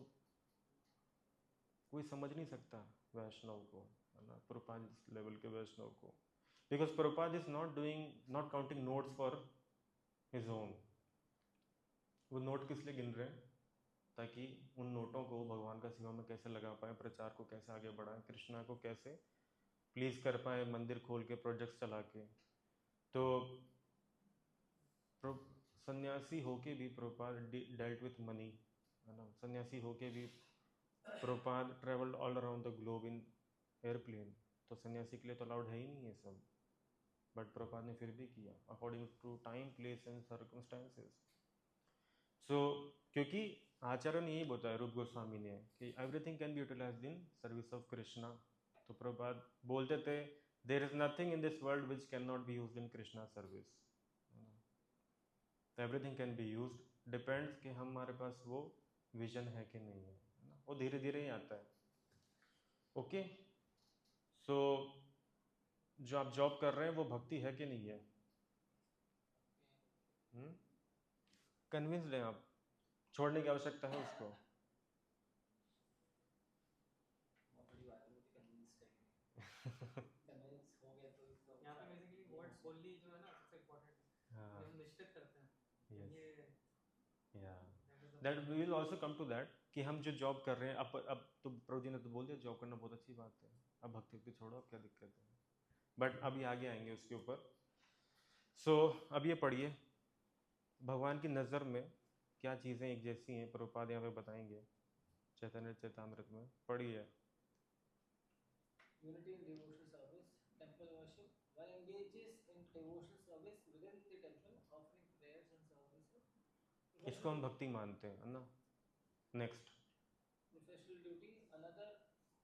कोई समझ नहीं सकता वैष्णव को, है ना, प्रभुपाद लेवल के वैष्णव को, because Prabhupada is not counting notes for his own. वो नोट किस लिए गिन रहे हैं, ताकि उन नोटों को भगवान का सेवा में कैसे लगा पाए, प्रचार को कैसे आगे बढ़ाएं, कृष्णा को कैसे प्लीज कर पाए, मंदिर खोल के प्रोजेक्ट्स चला के। तो सन्यासी होके भी प्रभुपाद डेल्ट विथ मनी, है ना। सन्यासी होके भी Prabhupada travelled all around the globe in airplane. तो सन्यासी के लिए तो अलाउड है ही नहीं ये सब, बट प्रभुपाद ने फिर भी किया according to time, place and circumstances. So क्योंकि आचार्य ने यही बताया, रूप गोस्वामी ने, कि everything can be utilised in service of Krishna. तो प्रभुपाद बोलते थे, there is nothing in this world which can not be used in Krishna service. Everything can be used, depends कि हमारे पास वो विजन है कि नहीं है, ना। वो धीरे धीरे ही आता है। ओके, सो जो आप जॉब कर रहे हैं वो भक्ति है कि नहीं है? कन्विंस्ड हैं आप? छोड़ने की आवश्यकता है उसको? बहुत बड़ी बात है मुझे कन्विंस करके। कन्विंस हो गया तो इसको यहाँ पे बेसिकली वर्ड्स बोलनी जो है ना सबसे इम्पोर्टेंट है, हाँ, जो हम निश्चित करते हैं। yes, ये yeah, that is the that point. we will also come to that कि हम जो जॉब कर रहे हैं, अब तो प्रभु जी ने तो बोल दिया जॉब करना बहुत अच्छी बात है, अब भक्ति भक्ति छोड़ो, अब क्या दिक्कत है। बट अभी आगे आएंगे उसके ऊपर। सो अब ये पढ़िए, भगवान की नज़र में क्या चीज़ें एक जैसी हैं, प्रभुपाद यहाँ पे बताएंगे चैतन्य चैतामृत में। पढ़िए। Unity in devotional service, temple worship. One engages in devotional service within the temple, offering prayers and services. इसको हम भक्ति मानते हैं, है ना। Next. Professional duty. Another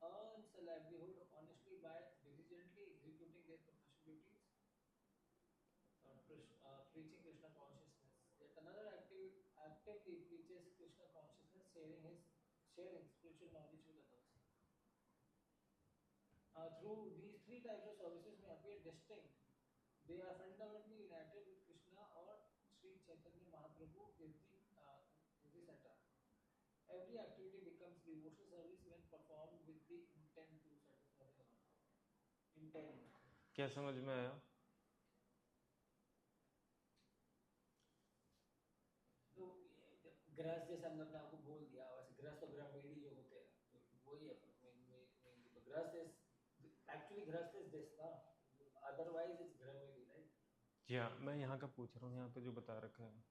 earns a livelihood honestly by diligently executing their professional duties. Preaching Krishna consciousness. Yet another actively preaches Krishna consciousness, sharing spiritual knowledge with others. Through these three types of services may appear distinct, they are fundamentally united with Krishna or Sri Chaitanya Mahaprabhu is the center. Every activity becomes devotional service when performed with the intent to satisfy the Lord. Intent. क्या समझ में आया? ग्रह जैसे हमने अपने आपको बोल दिया, वैसे ग्रह तो ग्रहवेदी जो होते हैं, तो वही है मेनली। तो ग्रह इज एक्चुअली ग्रह इज दिस ना, अदरवाइज इट्स ग्रहवेदी, राइट? या मैं यहाँ का पूछ रहा हूँ, यहाँ पे जो बता रखा है,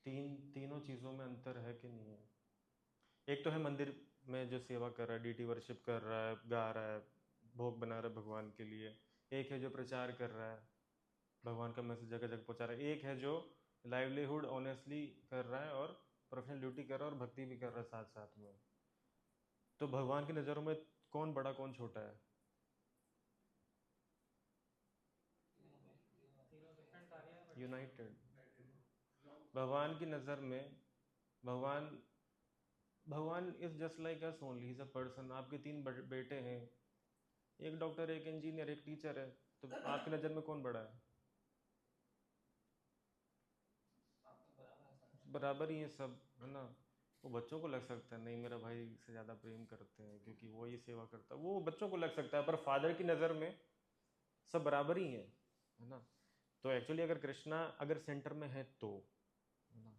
तीनों चीज़ों में अंतर है कि नहीं है? एक तो है मंदिर में जो सेवा कर रहा है, डीटी वर्शिप कर रहा है, गा रहा है, भोग बना रहा है भगवान के लिए। एक है जो प्रचार कर रहा है, भगवान का मैसेज जगह जगह पहुँचा रहा है। एक है जो लाइवलीहुड ऑनेस्टली कर रहा है और प्रोफेशनल ड्यूटी कर रहा है और भक्ति भी कर रहा है साथ साथ में। तो भगवान की नज़रों में कौन बड़ा कौन छोटा है? तीनों डिफरेंट कार्य है बट यूनाइटेड। भगवान की नज़र में भगवान भगवान is just like us only, is a person. आपके तीन बेटे हैं, एक डॉक्टर, एक इंजीनियर, एक टीचर है, तो आपकी नज़र में कौन बड़ा है? बराबर ही है सब, है ना? वो बच्चों को लग सकता है नहीं मेरा भाई से ज़्यादा प्रेम करते हैं क्योंकि वो ये सेवा करता है, वो बच्चों को लग सकता है, पर फादर की नज़र में सब बराबर ही है ना? तो एक्चुअली अगर कृष्णा अगर सेंटर में है तो, है ना?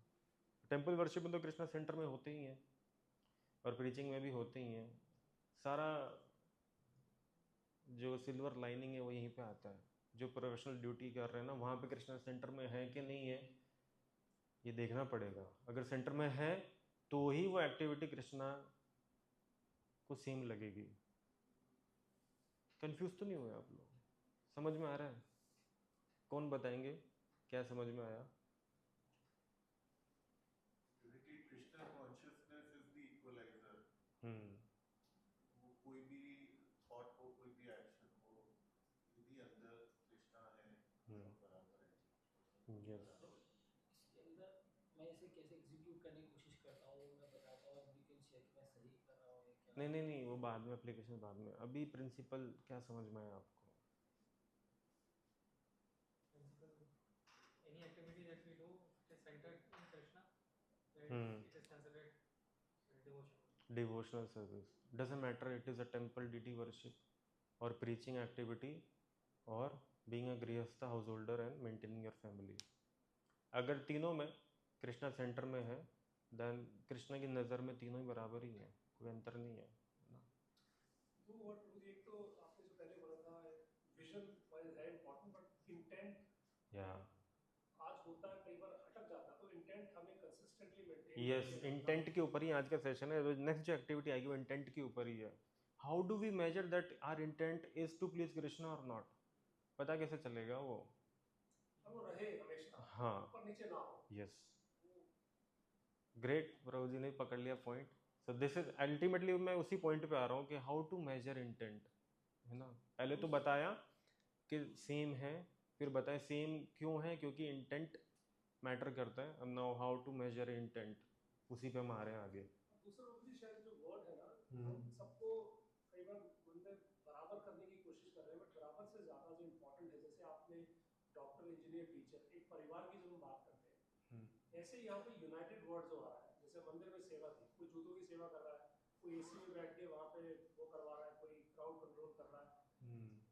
टेम्पल वर्शिप में तो कृष्णा सेंटर में होते ही हैं और प्रीचिंग में भी होते ही हैं। सारा जो सिल्वर लाइनिंग है वो यहीं पे आता है। जो प्रोफेशनल ड्यूटी कर रहे हैं ना, वहाँ पे कृष्णा सेंटर में है कि नहीं है ये देखना पड़ेगा। अगर सेंटर में है तो ही वो एक्टिविटी कृष्णा को सेम लगेगी। कंफ्यूज तो नहीं हुए आप लोग? समझ में आ रहा है? कौन बताएंगे क्या समझ में आया? Basically, Krishna consciousness is the equalizer. हम्म वो कोई भी थॉट हो, कोई भी एक्शन हो, यदि अंदर कृष्णा है, सब बराबर है, सब यस। बराबर है। इसके अंदर मैं इसे कैसे एग्जीक्यूट करने की कोशिश करता हूँ वो मैं बताता हूँ, यू कैन चेक मैं सही कर रहा हूँ या क्या। नहीं नहीं नहीं, वो बाद में, एप्लीकेशन बाद में। अभी प्रिंसिपल क्या समझ में आया आपको? principle, any activity that we do is centered in Krishna, so it is considered devotion. Devotional service doesn't matter it is a temple deity worship और प्रीचिंग एक्टिविटी और being a grihastha householder and maintaining your family. अगर तीनों में Krishna centre में है then Krishna की नज़र में तीनों ही बराबर ही हैं, कोई अंतर नहीं है ना? तो और एक तो आपने जो पहले बोला था विजन वाइज है इम्पोर्टेंट, बट इंटेंट या आज होता है कई बार अटक जाता है, तो इंटेंट हमें कंसिस्टेंटली मेंटेन यस, करके रखना इंटेंट के ऊपर ही आज का सेशन है। नेक्स्ट जो एक्टिविटी आएगी वो इंटेंट के ऊपर ही है। How do we measure that our intent is to please Krishna और नॉट? पता कैसे चलेगा वो? और वो रहे हमेशा, हाँ, ऊपर नीचे ना हो। यस, ग्रेट, प्रभु जी ने पकड़ लिया point. So this is ultimately, मैं उसी पॉइंट पे आ रहा हूँ कि हाउ टू मेजर इंटेंट, है ना? पहले तो बताया कि सेम है, फिर बताया सेम क्यों है, क्योंकि इंटेंट मैटर करता है। अब now how to measure intent, उसी पे हम आ रहे हैं आगे। दूसरा भी शायद जो वर्ड है ना, हम सबको कई बार मन में बराबर करने की कोशिश कर रहे हैं, बट बराबर से ज्यादा जो इम्पोर्टेंट है, जैसे आपने डॉक्टर, इंजीनियर, टीचर, एक परिवार की जब हम बात करते हैं, ऐसे यहाँ पे यूनाइटेड वर्ड जो आ रहा है, जैसे मंदिर में सेवा थी, कोई जूतों की सेवा कर रहा है, कोई एसी में बैठ के वहाँ पे वो करवा रहा है, कोई क्राउड कंट्रोल कर रहा है,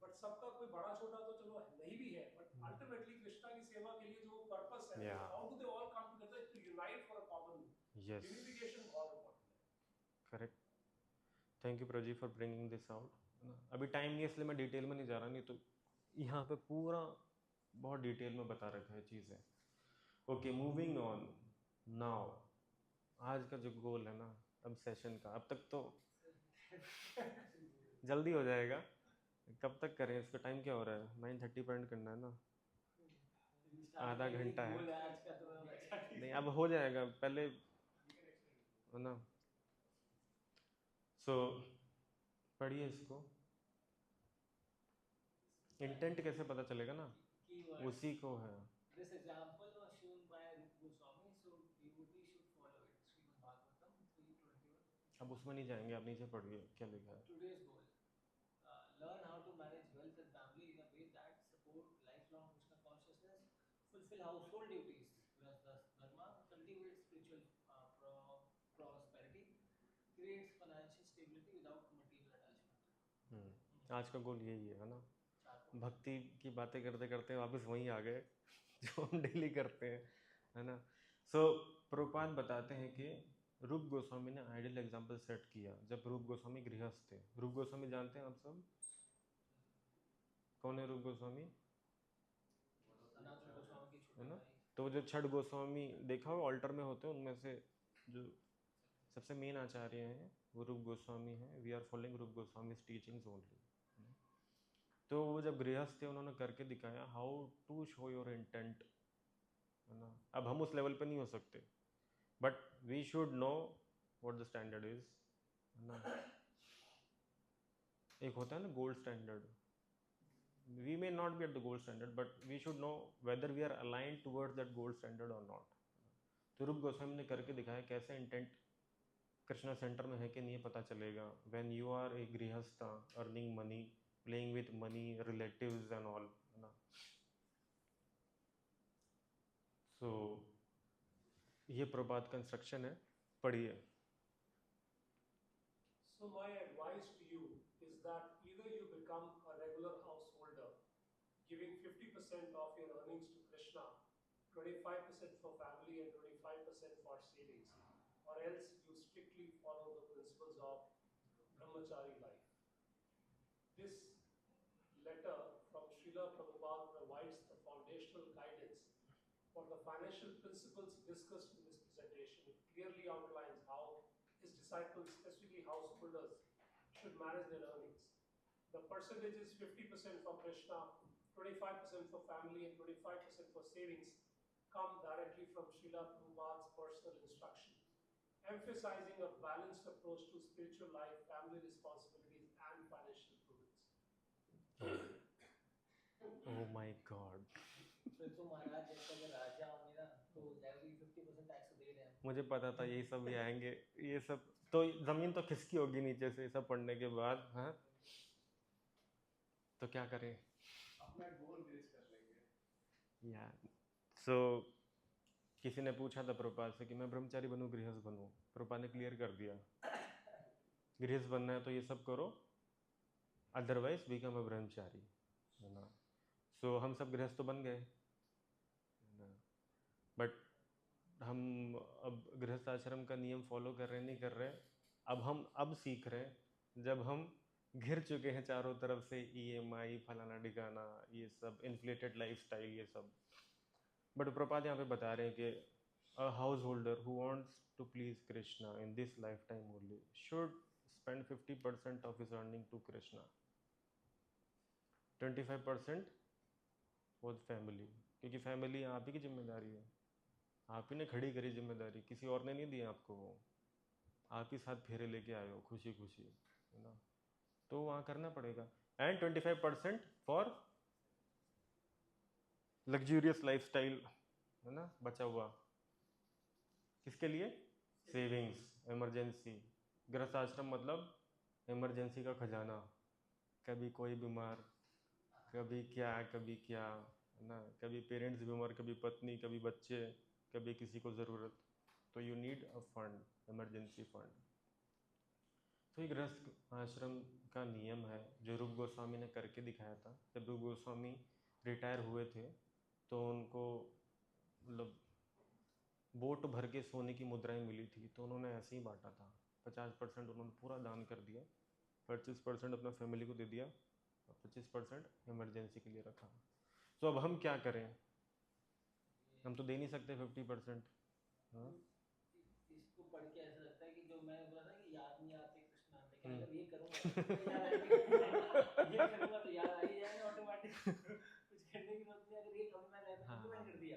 बट सबका कोई बड़ा छोटा तो चलो नहीं भी है, बट अल्टीमेटली कृष्णा की सेवा के लिए जो पर्पस है, Yeah. How do they all come together to unite for a common yes, unification, बहुत इम्पोर्टेंट है। Correct. Thank you Prabhuji for bringing this out. अभी टाइम नहीं है इसलिए मैं डिटेल में नहीं जा रहा, नहीं तो यहाँ पे पूरा बहुत डिटेल में बता रखा है चीज़ें। Okay, moving on now. आज का जो गोल है ना, अब सेशन का, अब तक तो जल्दी हो जाएगा। कब तक करें इसका? टाइम क्या हो रहा है? 9:30 पर एंड करना है ना, आधा घंटा है। नहीं, अब हो जाएगा पहले, है ना? सो पढ़िए इसको। इंटेंट कैसे पता चलेगा ना? उसी को है। This example was shown by Rupa Goswami, so devotee should follow it. Srimad Bhagavatam 3:21. अब उसमें नहीं जाएंगे, आप नीचे पढ़िए क्या लिखा है। Today's goal: learn how to manage wealth and family in a way that support lifelong Krishna consciousness, fulfill household duties, dharma, cultivate spiritual prosperity, creates financial stability without material attachment. आज का गोल यही है ना? भक्ति की बातें करते करते वापस वहीं आ गए जो हम डेली करते हैं, है ना? सो प्रभुपाद बताते हैं कि रूप गोस्वामी ने आइडियल एग्जाम्पल सेट किया जब रूप गोस्वामी गृहस्थ थे। रूप गोस्वामी जानते हैं आप सब? कौन है रूप गोस्वामी? सनातन गोस्वामी के है छोटे ना? भाई। तो जो छठ गोस्वामी देखा हो ऑल्टर में होते हैं, उनमें से जो सबसे मेन आचार्य हैं वो रूप गोस्वामी हैं। वी आर फॉलोइंग रूप गोस्वामी टीचिंग्स ओनली। तो वो जब गृहस्थ थे उन्होंने करके दिखाया how to show your intent, है ना? अब हम उस लेवल पे नहीं हो सकते, but we should know what the standard is, है ना? एक होता है ना gold standard, we may not be at the gold standard but we should know whether we are aligned towards that gold standard or not. तो रूप गोस्वामी ने करके दिखाया कैसे इंटेंट कृष्णा सेंटर में है कि नहीं पता चलेगा। व्हेन यू आर ए गृहस्थ earning money, playing with money, relatives and all, है ना? सो ये प्रभात कंस्ट्रक्शन है, पढ़िए। So my advice to you is that either you become a regular householder, giving 50% of your earnings to Krishna, 25% for family and 25% for savings, or else you strictly follow the principles of brahmachari life. This letter from Srila Prabhupada provides the foundational guidance for the financial principles discussed in this presentation. It clearly outlines how his disciples, especially householders, should manage their earnings. The percentage is 50% for Krishna, 25% for family, and 25% for savings come directly from Srila Prabhupada's personal instruction, emphasizing a balanced approach to spiritual life, family responsibilities, and financial prudence. Oh my God. फिर तो महाराज जब तक राजा होंगे ना तो लेवली 50% tax दे रहे हैं। मुझे पता था यही सब भी आएंगे, ये सब तो जमीन तो खिसकी होगी नीचे से सब पढ़ने के बाद। हाँ, तो क्या करें? अपना गोल बेस कर लेंगे। या सो किसी ने पूछा था प्रभुपाद से कि मैं ब्रह्मचारी बनूं गृहस्थ बनूं? प्रभुपाद ने क्लियर कर दिया, गृहस्थ बनना है तो ये सब करो, अदरवाइज बिकम अ ब्रह्मचारी, है ना? सो हम सब गृहस्थ तो बन गए, बट हम अब गृहस्थ आश्रम का नियम फॉलो कर रहे नहीं कर रहे। अब हम सीख रहे हैं जब हम घिर चुके हैं चारों तरफ से, EMI फलाना ढिकाना, ये सब इन्फ्लेटेड लाइफस्टाइल, ये सब। बट प्रपात यहाँ पे बता रहे हैं कि a householder who wants to please Krishna in this lifetime only should spend 50% of his earning to Krishna, 25% for family, क्योंकि फैमिली आप ही की जिम्मेदारी है, आप ही ने खड़ी करी जिम्मेदारी, किसी और ने नहीं दी आपको, वो आप ही साथ फेरे लेके आए हो खुशी खुशी, है ना? तो वहाँ करना पड़ेगा। एंड 25% फॉर लग्जूरियस लाइफस्टाइल, है ना, बचा हुआ किसके लिए? Savings, emergency. गृहस्थ आश्रम मतलब इमरजेंसी का खजाना, कभी कोई बीमार, कभी क्या, है ना? कभी पेरेंट्स बीमार, कभी पत्नी, कभी बच्चे, कभी किसी को ज़रूरत, तो you need a fund, emergency fund. तो ये गृहस्थ आश्रम का नियम है जो रूप गोस्वामी ने करके दिखाया था। जब रूप गोस्वामी रिटायर हुए थे तो उनको मतलब बोट भर के सोने की मुद्राएं मिली थी, तो उन्होंने ऐसे ही बांटा था। 50% उन्होंने पूरा दान कर दिया, 25% अपना फैमिली को दे दिया और 25% इमरजेंसी के लिए रखा। तो अब हम क्या करें? हम तो दे नहीं सकते 50%। हाँ, इसको पढ़ के ऐसा लगता है कि जो मैंने बोला था कि याद नहीं आते कृष्णा, लेकिन अगर ये करूँगा ये करूँगा तो याद आ ही जाएगा ऑटोमेटिक। कुछ करने की जरूरत नहीं, अगर ये करूँ मैंने इम्प्लीमेंट कर दिया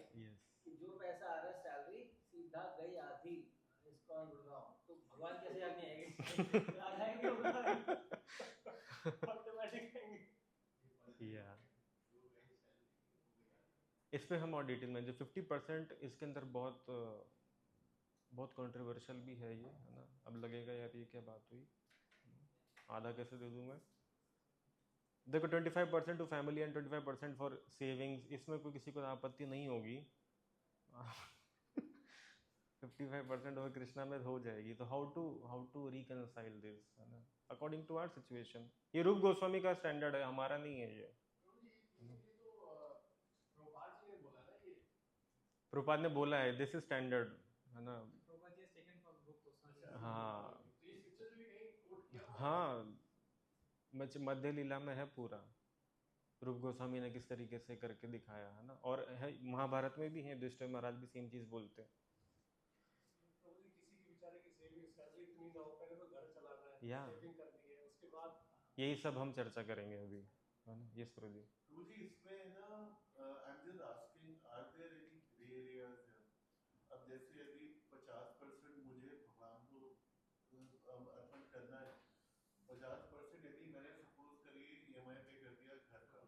कि जो पैसा आ रहा है सैलरी सीधा गई आधी इसको गुड़गांव, तो भगवान कैसे याद नहीं आएंगे? याद आएंगे ऑटोमेटिक आएंगे। या इस पे हम और डिटेल में जो 50% इसके अंदर बहुत कंट्रोवर्शियल भी है ये, है ना? अब लगेगा यार ये क्या बात हुई, आधा कैसे दे दूँ मैं? देखो 25% to family and 25% for savings, इसमें कोई किसी को आपत्ति नहीं होगी। 55% और कृष्णा में हो जाएगी, तो हाउ टू रिकंसाइल दिस, है ना? According to our situation. ये रूप गोस्वामी का स्टैंडर्ड है, हमारा नहीं है ये। प्रभुपाद ने बोला है दिस इज स्टैंडर्ड, है ना। Prabhupada ji has taken from Rup Goswami. हाँ तो ये पिक्चर भी कहीं कोट किया हुआ है? हाँ, मध्य लीला में है पूरा, रूप गोस्वामी ने किस तरीके से करके दिखाया है ना। और है महाभारत में भी है, युधिष्ठिर महाराज भी सेम चीज़ बोलते हैं। प्रभु जी, किसी की बेचारे की सेविंग सैलरी इतनी ना हो, पहले तो घर चलाना है, या सेविंग करनी है, उसके बाद यही सब हम चर्चा करेंगे अभी, है ना। यस प्रभु जी। प्रभु जी इसमें ना I am just asking are there any grey areas here? अब जैसे अभी 50% मुझे भगवान को अर्पण करना है, 50% यदि मैंने सपोज करिए EMI पे कर दिया घर का,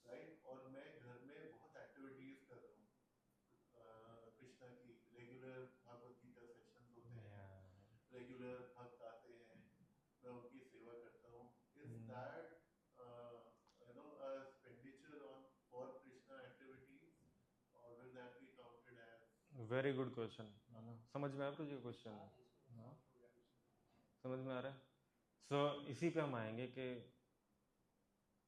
राइट, और मैं घर में बहुत एक्टिविटीज कर रहा हूँ कृष्णा की, रेगुलर भागवत गीता सेशंस होते हैं, रेगुलर भक्त आते हैं, मैं उनकी सेवा करता हूँ, is that you know expenditure on for Krishna activities or will that be counted as? Very good question, है ना। समझ में आया प्रभु जी क्वेश्चन? हाँ, समझ में आ रहा है। सो इसी पे हम आएंगे कि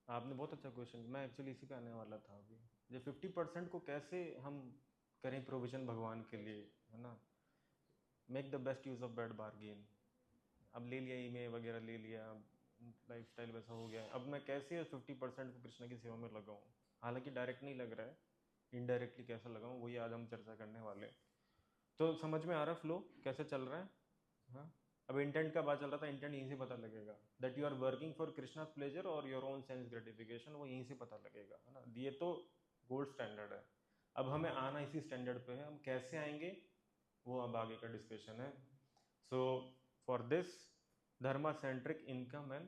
आपने बहुत अच्छा क्वेश्चन, मैं एक्चुअली इसी पे आने वाला था अभी। ये 50% को कैसे हम करें प्रोविजन भगवान के लिए, है ना। Make the best use of bad bargain. अब ले लिया ईमेल वगैरह, ले लिया, लाइफस्टाइल वैसा हो गया, अब मैं कैसे 50% को कृष्ण की सेवा में लगाऊं। हालांकि डायरेक्ट नहीं लग रहा है, इनडायरेक्टली कैसे लगाऊं, वही आज हम चर्चा करने वाले हैं। तो समझ में आ रहा है फ्लो कैसे चल रहा है? हाँ, अब इंटेंट का बात चल रहा था, इंटेंट यहीं से पता लगेगा that you are working for Krishna pleasure और योर ओन सेंस ग्रेटिफिकेशन, वो यहीं से पता लगेगा, है ना। ये तो गोल्ड स्टैंडर्ड है। अब हमें आना इसी स्टैंडर्ड पे है, हम कैसे आएंगे वो अब आगे का डिस्कशन है। So for this dharma centric income and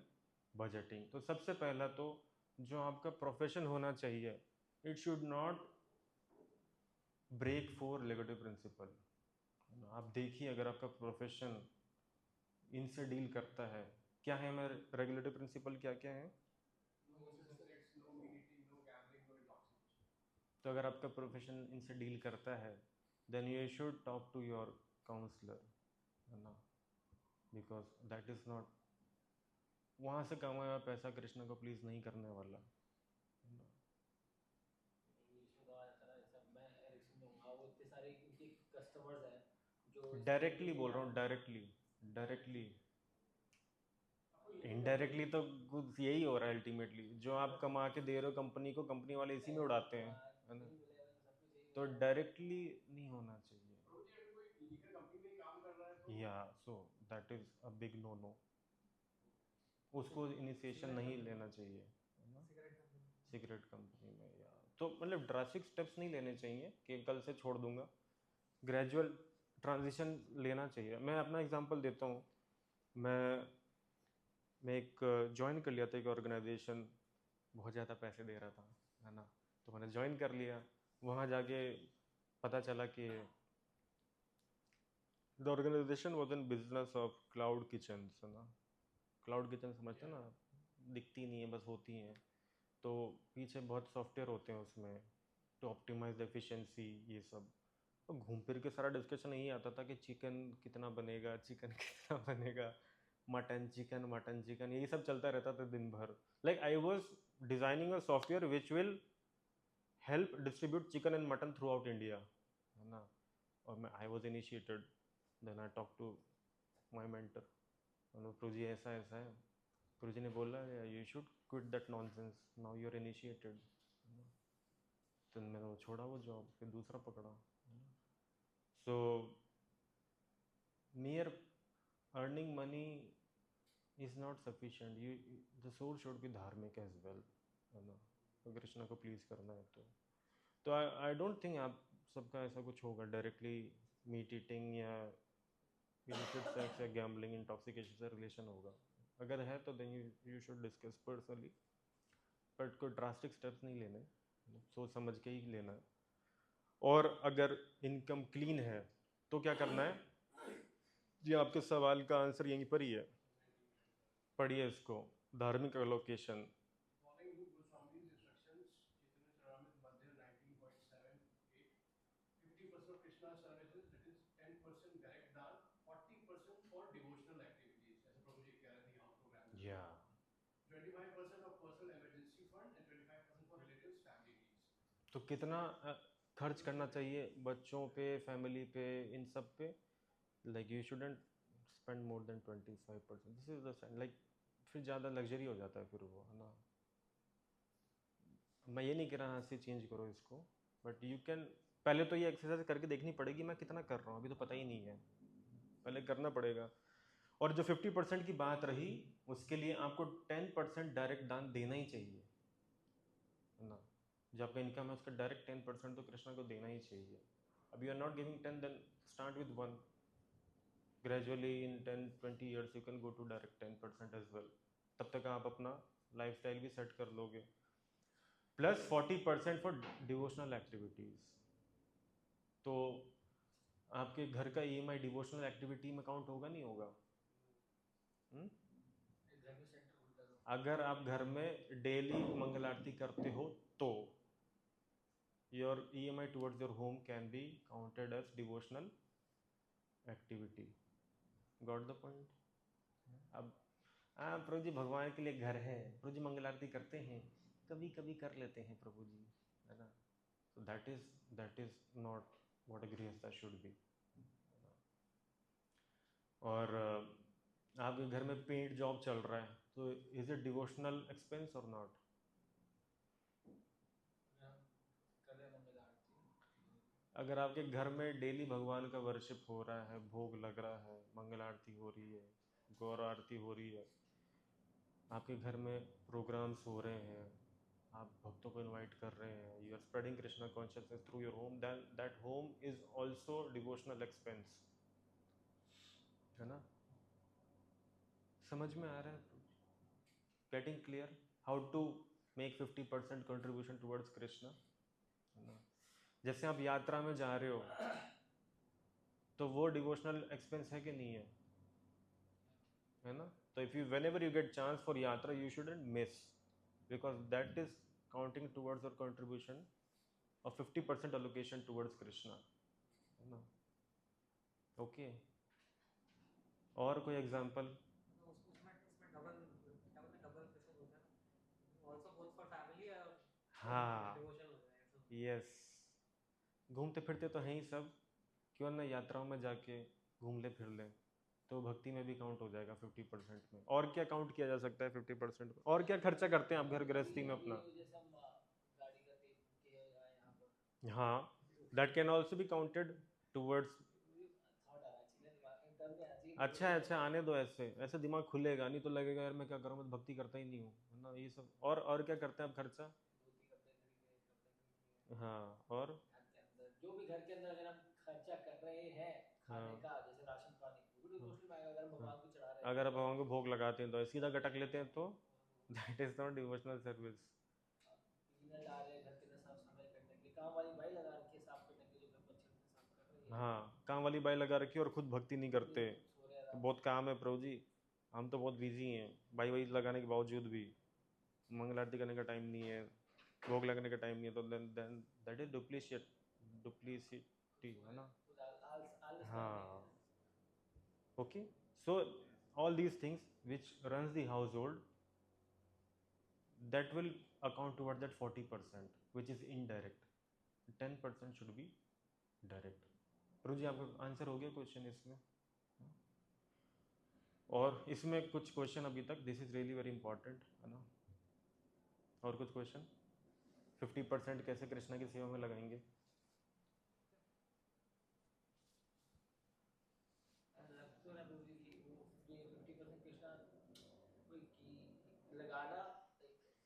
budgeting, तो सबसे पहला तो जो आपका प्रोफेशन होना चाहिए, it should not break for regulative principle. आप देखिए अगर आपका प्रोफेशन इनसे डील करता है, क्या है हमारे रेगुलेटरी प्रिंसिपल, क्या क्या है? No cigarettes, no meat eating, no gambling, no intoxication. तो अगर आपका प्रोफेशन इनसे डील करता है, then you should talk to your counsellor, है ना, बिकॉज दैट इज़ नॉट, वहाँ से कमाया हुआ पैसा कृष्ण को प्लीज़ नहीं करने वाला, है ना। इंग्लिश में कहा जाता है ना, जैसा मैं एरिक्सन में हूँ, वो इतने सारे इनके कस्टमर्स हैं जो डायरेक्टली बोल रहा हूँ, डायरेक्टली, डायरेक्टली। इनडायरेक्टली तो कुछ यही हो रहा है अल्टीमेटली, जो आप कमा के दे रहे हो कंपनी को, कंपनी वाले इसी में उड़ाते हैं, है ना। तो डायरेक्टली नहीं होना चाहिए, प्रभु जी, अगर कोई लीगल कंपनी में काम कर रहा है तो या so that is a big no no, उसको इनिशिएशन नहीं लेना चाहिए, है ना, सिगरेट कंपनी में। या तो मतलब ड्रास्टिक स्टेप्स नहीं लेने चाहिए कि कल से छोड़ दूंगा, ग्रेजुअल ट्रांजिशन लेना चाहिए। मैं अपना एग्जांपल देता हूँ, मैं एक ज्वाइन कर लिया था एक ऑर्गेनाइजेशन, बहुत ज़्यादा पैसे दे रहा था, है ना। तो मैंने ज्वाइन कर लिया, वहाँ जाके पता चला कि the organisation was in business of cloud kitchen, है ना। क्लाउड किचन समझते हैं ना, दिखती नहीं है बस होती हैं, तो पीछे बहुत सॉफ्टवेयर होते हैं उसमें टू ऑप्टिमाइज एफिशिएंसी, ये सब। तो घूम फिर के सारा डिस्कशन यही आता था कि चिकन कितना बनेगा, चिकन कितना बनेगा, मटन चिकन, मटन चिकन, यही सब चलता रहता था दिन भर। Like I was designing a software which will help distribute chicken and mutton throughout India, है ना। और मैं I was initiated, then I talk to my mentor, Prabhu ji ऐसा ऐसा है, प्रभु जी ने बोला you should quit that nonsense, now you are initiated. तो मैंने वो छोड़ा वो जॉब, फिर दूसरा पकड़ा। सो mere earning money is not sufficient, you the soul should be dharmic as well, है ना। तो कृष्णा को प्लीज़ करना है तो आई डोंट थिंक आप सबका ऐसा कुछ होगा डायरेक्टली मीट ईटिंग या इलिसिट सेक्स या गैम्बलिंग इंटॉक्सिकेशन से रिलेशन होगा। अगर है तो then you should discuss personally, but कोई ड्रास्टिक स्टेप्स नहीं लेने, सोच समझ के ही लेना है। और अगर इनकम क्लीन है तो क्या करना है, जी आपके सवाल का आंसर यहीं पर ही है, पढ़िए इसको, धार्मिक allocation. following Rupa Goswami's instructions, Chaitanya Charitamrita Madhya 19.78, 50% of Krishna's services, that is 10% direct दान, 40% for devotional activities, जैसे प्रभु जी कह रहे थे यहाँ प्रोग्राम में, या 25% of personal emergency fund and 25% for relatives family needs. तो कितना खर्च करना चाहिए बच्चों पे, फैमिली पे, इन सब पे। Like you shouldn't spend more than 25%, this is the like, फिर ज़्यादा लग्जरी हो जाता है फिर वो, है ना। मैं ये नहीं कह रहा से चेंज करो इसको, बट यू कैन, पहले तो ये एक्सरसाइज करके देखनी पड़ेगी मैं कितना कर रहा हूँ, अभी तो पता ही नहीं है, पहले करना पड़ेगा। और जो 50% की बात रही, उसके लिए आपको 10% डायरेक्ट दान देना ही चाहिए, है ना। जो आपका इनकम है उसका डायरेक्ट 10% तो कृष्णा को देना ही चाहिए। अब you are not giving 10, then start with 1, gradually in 10-20 years you can go to direct 10% as well. तब तक आप अपना लाइफस्टाइल भी सेट कर लोगे। Plus 40% for devotional activities. तो आपके घर का EMI डिवोशनल एक्टिविटी में काउंट होगा, नहीं होगा? घर में सेंटर खुलता है अगर आप घर में डेली मंगल आरती करते हो तो your EMI towards your home can be counted as devotional activity. Got the point? अब प्रभु जी भगवान के लिए घर है, प्रभु जी मंगल आरती करते हैं, कभी कभी कर लेते हैं प्रभु जी, है ना। So that is not what a गृहस्थ should be। और आपके घर में पेंट जॉब चल रहा है, तो इज इट डिवोशनल एक्सपेंस और नॉट? अगर आपके घर में डेली भगवान का वर्शिप हो रहा है, भोग लग रहा है, मंगल आरती हो रही है, गौर आरती हो रही है, आपके घर में प्रोग्राम्स हो रहे हैं, आप भक्तों को इनवाइट कर रहे हैं, you are spreading Krishna consciousness through your home, then that home is also devotional expense, है ना। समझ में आ रहा है? Getting clear how to make 50% contribution towards Krishna, है ना। जैसे आप यात्रा में जा रहे हो तो वो डिवोशनल एक्सपेंस है कि नहीं है ना। तो if you whenever you get chance for yatra you shouldn't miss, because that is counting towards your contribution और 50% allocation towards कृष्णा, है ना। ओके, और कोई एग्जांपल? उसमें उसमें डबल क्या बोलते हैं, डबल प्रेशर होता है ना, ऑल्सो बोथ फॉर फैमिली और हाँ, डिवोशन हो जाएगा सब। यस, घूमते फिरते तो हैं ही सब, क्यों ना यात्राओं में जाके घूम ले फिर ले, तो भक्ति में भी काउंट हो जाएगा 50% में। और क्या काउंट किया जा सकता है 50% में? और क्या खर्चा करते हैं आप घर गृहस्थी में अपना? जैसे हम गाड़ी का तेल फूक के यहाँ पर हाँ, that can also be counted towards. Thought आना चाहिए ना दिमाग में, टर्म में आना चाहिए अच्छा अच्छा, आने दो, ऐसे ऐसे दिमाग खुलेगा, नहीं तो लगेगा यार मैं क्या करूँ, मैं तो भक्ति करता ही नहीं हूँ, है ना। ये सब और क्या करते हैं आप खर्चा? धोती कपड़े खरीदे, कपड़े खरीदे हाँ, और घर के अंदर, जो भी घर के अंदर अगर हम खर्चा कर रहे हैं खाने हाँ का, जैसे राशन पानी, वो भी हाँ डिवोशनल में आएगा। अगर हम हाँ। भगवान को चढ़ा रहे हैं अगर आप भगवान को भोग लगाते हैं तो सीधा गटक लेते हैं तो that is not devotional service. Cleaner ला रहे हैं घर के अंदर साफ सफाई करने के लिए, काम वाली बाई लगा रखी है साफ करने के लिए, जो घर को अच्छे से साफ कर रही है, हाँ, काम वाली बाई लगा रखी है और खुद भक्ति नहीं करते, सो रहे हैं तो आराम बहुत काम है प्रभु जी, हम तो बहुत बिजी हैं, बाई वाई लगाने के बावजूद भी मंगल आरती करने का टाइम नहीं है, भोग लगने का टाइम नहीं है, तो देन दैट इज डुप्लीसिटी, है ना। से आलस करते हाँ, हैं। okay, so all these things which runs the household, that will account toward that 40% which is indirect, 10% should be direct। प्रभु जी आपका आंसर हो गया क्वेश्चन इसमें? और इसमें कुछ क्वेश्चन अभी तक, this is really very important, है ना। और कुछ क्वेश्चन? 50% कैसे कृष्णा की सेवा में लगाएंगे? लगता है प्रभु जी की वो 50% कृष्णा कोई की लगाना,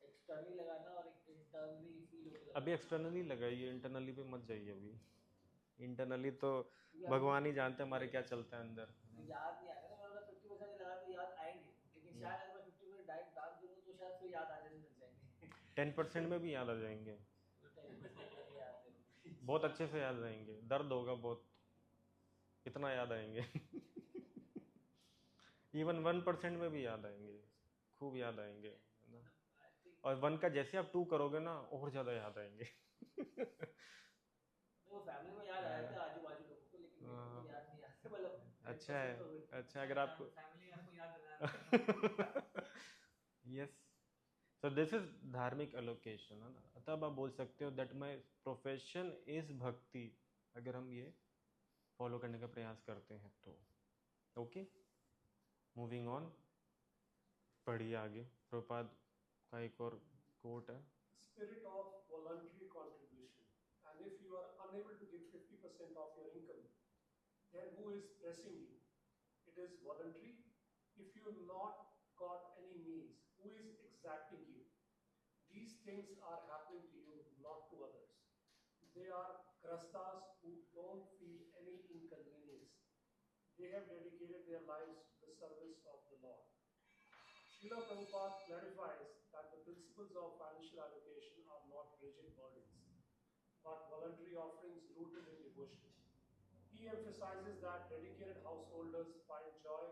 एक्सटर्नली लगाना और एक इंटरनली फील होकर लगाना। अभी एक्सटर्नली लगाइए, इंटरनली पे मत जाइए अभी। इंटरनली तो क्योंकि भगवान ही जानते हैं हमारे क्या चलता है अंदर। याद नहीं आएगा ना, मतलब 50% लगा तो याद आएंगे, लेकिन शायद अगर मैं 50% डाइट दान दूँ तो शायद फिर याद आ जाने लग जाएंगे। 10% में भी याद आ जाएंगे, तो 10% में याद है बहुत अच्छे से याद आएंगे, दर्द होगा बहुत, इतना याद आएंगे इवन 1% में भी याद आएंगे, खूब याद आएंगे, है ना। और 1 का जैसे आप 2 करोगे ना और ज़्यादा याद आएंगे वो फैमिली में याद आया था आजू बाजू लोगों को, लेकिन मेरे को याद नहीं आता, मतलब अच्छा है, 10% तो हुई। अच्छा, अगर आपको फैमिली आपको याद दिला रहा है यस, So this is धार्मिक allocation है ना, तब आप बोल सकते हो that my profession is भक्ति, अगर हम ये फॉलो करने का प्रयास करते हैं तो। ओके, मूविंग ऑन, पढ़िए आगे। प्रभुपाद का एक और कोट है, Spirit of voluntary contribution. And if you are unable to give 50% of your income, then who is pressing you? It is voluntary. If you not got any means, who is exacting you? These things are happening to you, not to others. They are grastas who don't feel any inconvenience. They have dedicated their lives to the service of the Lord. Srila Prabhupada clarifies that the principles of financial allocation are not rigid burdens, but voluntary offerings rooted in devotion. He emphasizes that dedicated householders find joy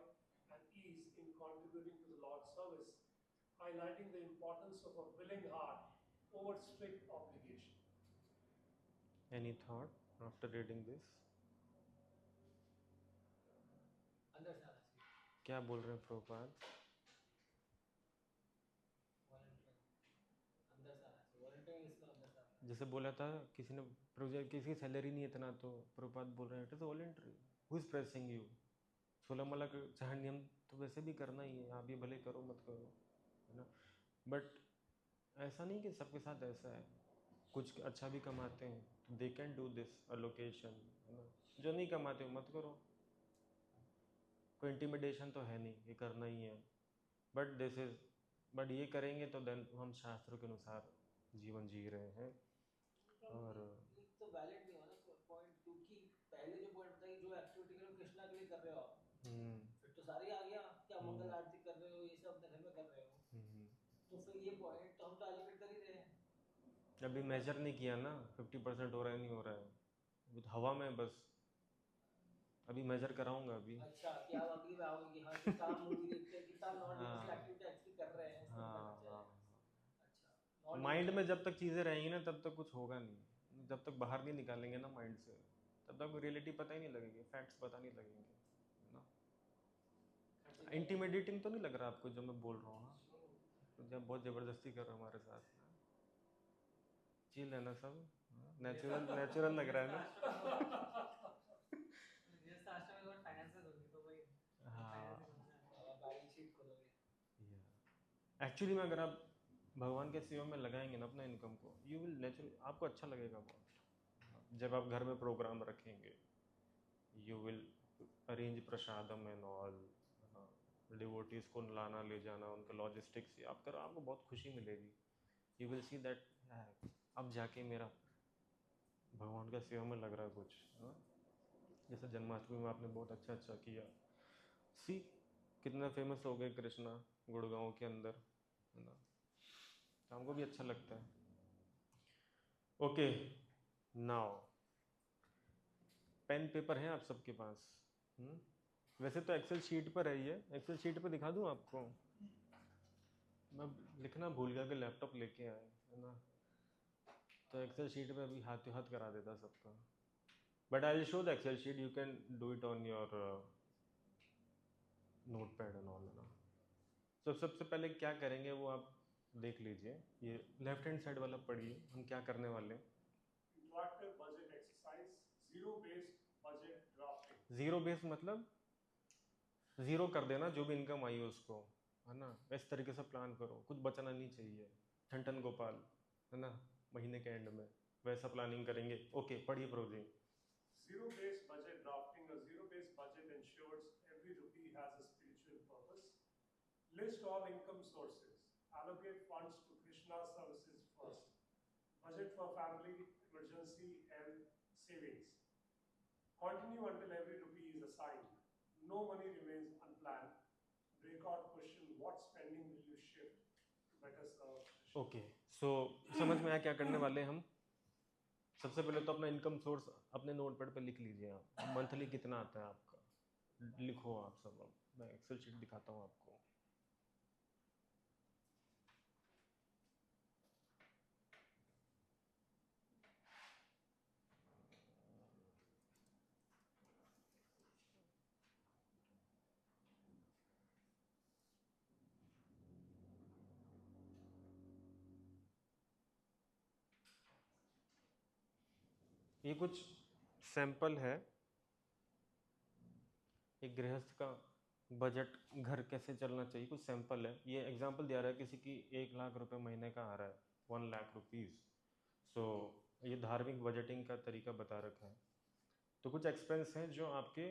and ease in contributing to the Lord's service, highlighting the importance of a willing heart over strict obligation. Any thought after reading this? अंदर से आना चाहिए क्या बोल रहे हैं Prabhupada? Volunteer, अंदर से आना चाहिए। वॉलंटियर इसका अंदर से आता है। जैसे बोला था किसी ने, प्रोजेक्ट किसी की सैलरी नहीं है इतना, तो प्रभुपाद बोल रहे हैं it is voluntary, who is pressing you? सोलह मला का चाहे नियम तो वैसे भी करना ही है, आप ये भले करो मत करो, है ना। बट ऐसा नहीं कि सबके साथ ऐसा है, कुछ अच्छा भी कमाते हैं तो they can do this allocation, है ना। जो नहीं कमाते हो मत करो, कोई इंटिमिडेशन तो है नहीं, ये करना ही है। बट ये करेंगे तो देन हम शास्त्रों के अनुसार जीवन जी रहे हैं। और ये तो वैलिड नहीं हुआ ना पॉइंट, क्योंकि पहले जो पॉइंट बताया कि जो एक्टिविटी करो कृष्णा के लिए कर रहे हो आप, फिर तो सारी आ गया क्या मंगल आरती कर रहे हो, ये सब अपने घर में कर रहे हो, तो फिर ये पॉइंट तो हम तो एलिमिनेट कर ही रहे हैं। अभी मेजर नहीं किया ना, 50% हो रहा है नहीं हो रहा है, अभी तो हवा में बस, अभी मेजर कराऊंगा अभी। अच्छा, क्या आप अगली बार आओगे कि हाँ कितना मूवी देखते हैं, कितना नॉन डिवोशनल एक्टिविटी एक्चुअली कर रहे हैं, इसको करना चाहिए। अच्छा, माइंड में जब तक चीज़ें रहेंगी ना तब तक कुछ होगा नहीं, जब तक बाहर नहीं निकालेंगे ना माइंड से तब तक रियलिटी पता ही नहीं लगेगी, फैक्ट्स पता नहीं लगेंगे, है ना। इंटिमिडेटिंग तो नहीं लग रहा आपको जो मैं बोल रहा हूँ ना, तो जब बहुत ज़बरदस्ती कर रहा हूँ हमारे साथ, चिल है ना सब, नेचुरल लग रहा है ना। जैसे आश्रम में फाइनेंसेस होगी तो भाई हाँ, बैलेंस शीट खोलोगे। एक्चुअली में अगर आप भगवान के सेवा में लगाएंगे ना अपना इनकम को, यू विल नेचुरली, आपको अच्छा लगेगा बहुत। जब आप घर में प्रोग्राम रखेंगे, you will arrange prasadam and all, devotees को लाना ले जाना, उनका लॉजिस्टिक्स आप करो, आपको बहुत खुशी मिलेगी। यू विल सी दैट अब जाके मेरा भगवान का सेवा में लग रहा है कुछ, हाँ? जैसे जन्माष्टमी में आपने बहुत अच्छा किया, सी कितना फेमस हो गए कृष्णा गुड़गांव के अंदर, है ना, हमको भी अच्छा लगता है। ओके, नाउ पेन पेपर है आप सबके पास? वैसे तो एक्सेल शीट पर है, ये एक्सेल शीट पर दिखा दूं आपको, मैं लिखना भूल गया कि लैपटॉप लेके आए, है ना, तो एक्सेल शीट पे अभी हाथों हाथ करा देता सबका। But I will show the Excel sheet, you can do it on your notepad and all, है ना। तो सबसे पहले क्या करेंगे वो आप देख लीजिए, ये लेफ्ट हैंड साइड वाला पढ़िए, हम क्या करने वाले हैं। Interactive budget exercise, zero-based budget drafting. Zero base मतलब ज़ीरो कर देना जो भी इनकम आई हो उसको, है ना। इस तरीके से प्लान करो, कुछ बचना नहीं चाहिए, ठन गोपाल, है ना, महीने के एंड में वैसा प्लानिंग करेंगे। ओके, पढ़िए प्रभु जी। Zero-based budget drafting. A zero-based budget ensures every rupee has a spiritual purpose. List all income sources. Allocate funds to Krishna services first. Budget for family, emergency, health, savings. Continue until every rupee is assigned. No money remains unplanned. Breakout question: what spending will you shift to better serve Krishna? Okay, so समझ में आया क्या करने वाले हैं हम। सबसे पहले तो अपना इनकम सोर्स अपने नोट पैड पे लिख लीजिए आप, मंथली कितना आता है आपका, लिखो आप सब। मैं एक्सेल शीट दिखाता हूँ आपको। ये कुछ सैंपल है एक गृहस्थ का बजट, घर कैसे चलना चाहिए, कुछ सैंपल है। ये एग्जांपल दिया रहा है किसी की 1 लाख रुपए महीने का आ रहा है, 1 लाख रुपीज़। सो ये धार्मिक बजटिंग का तरीका बता रखा है। तो कुछ एक्सपेंस हैं जो आपके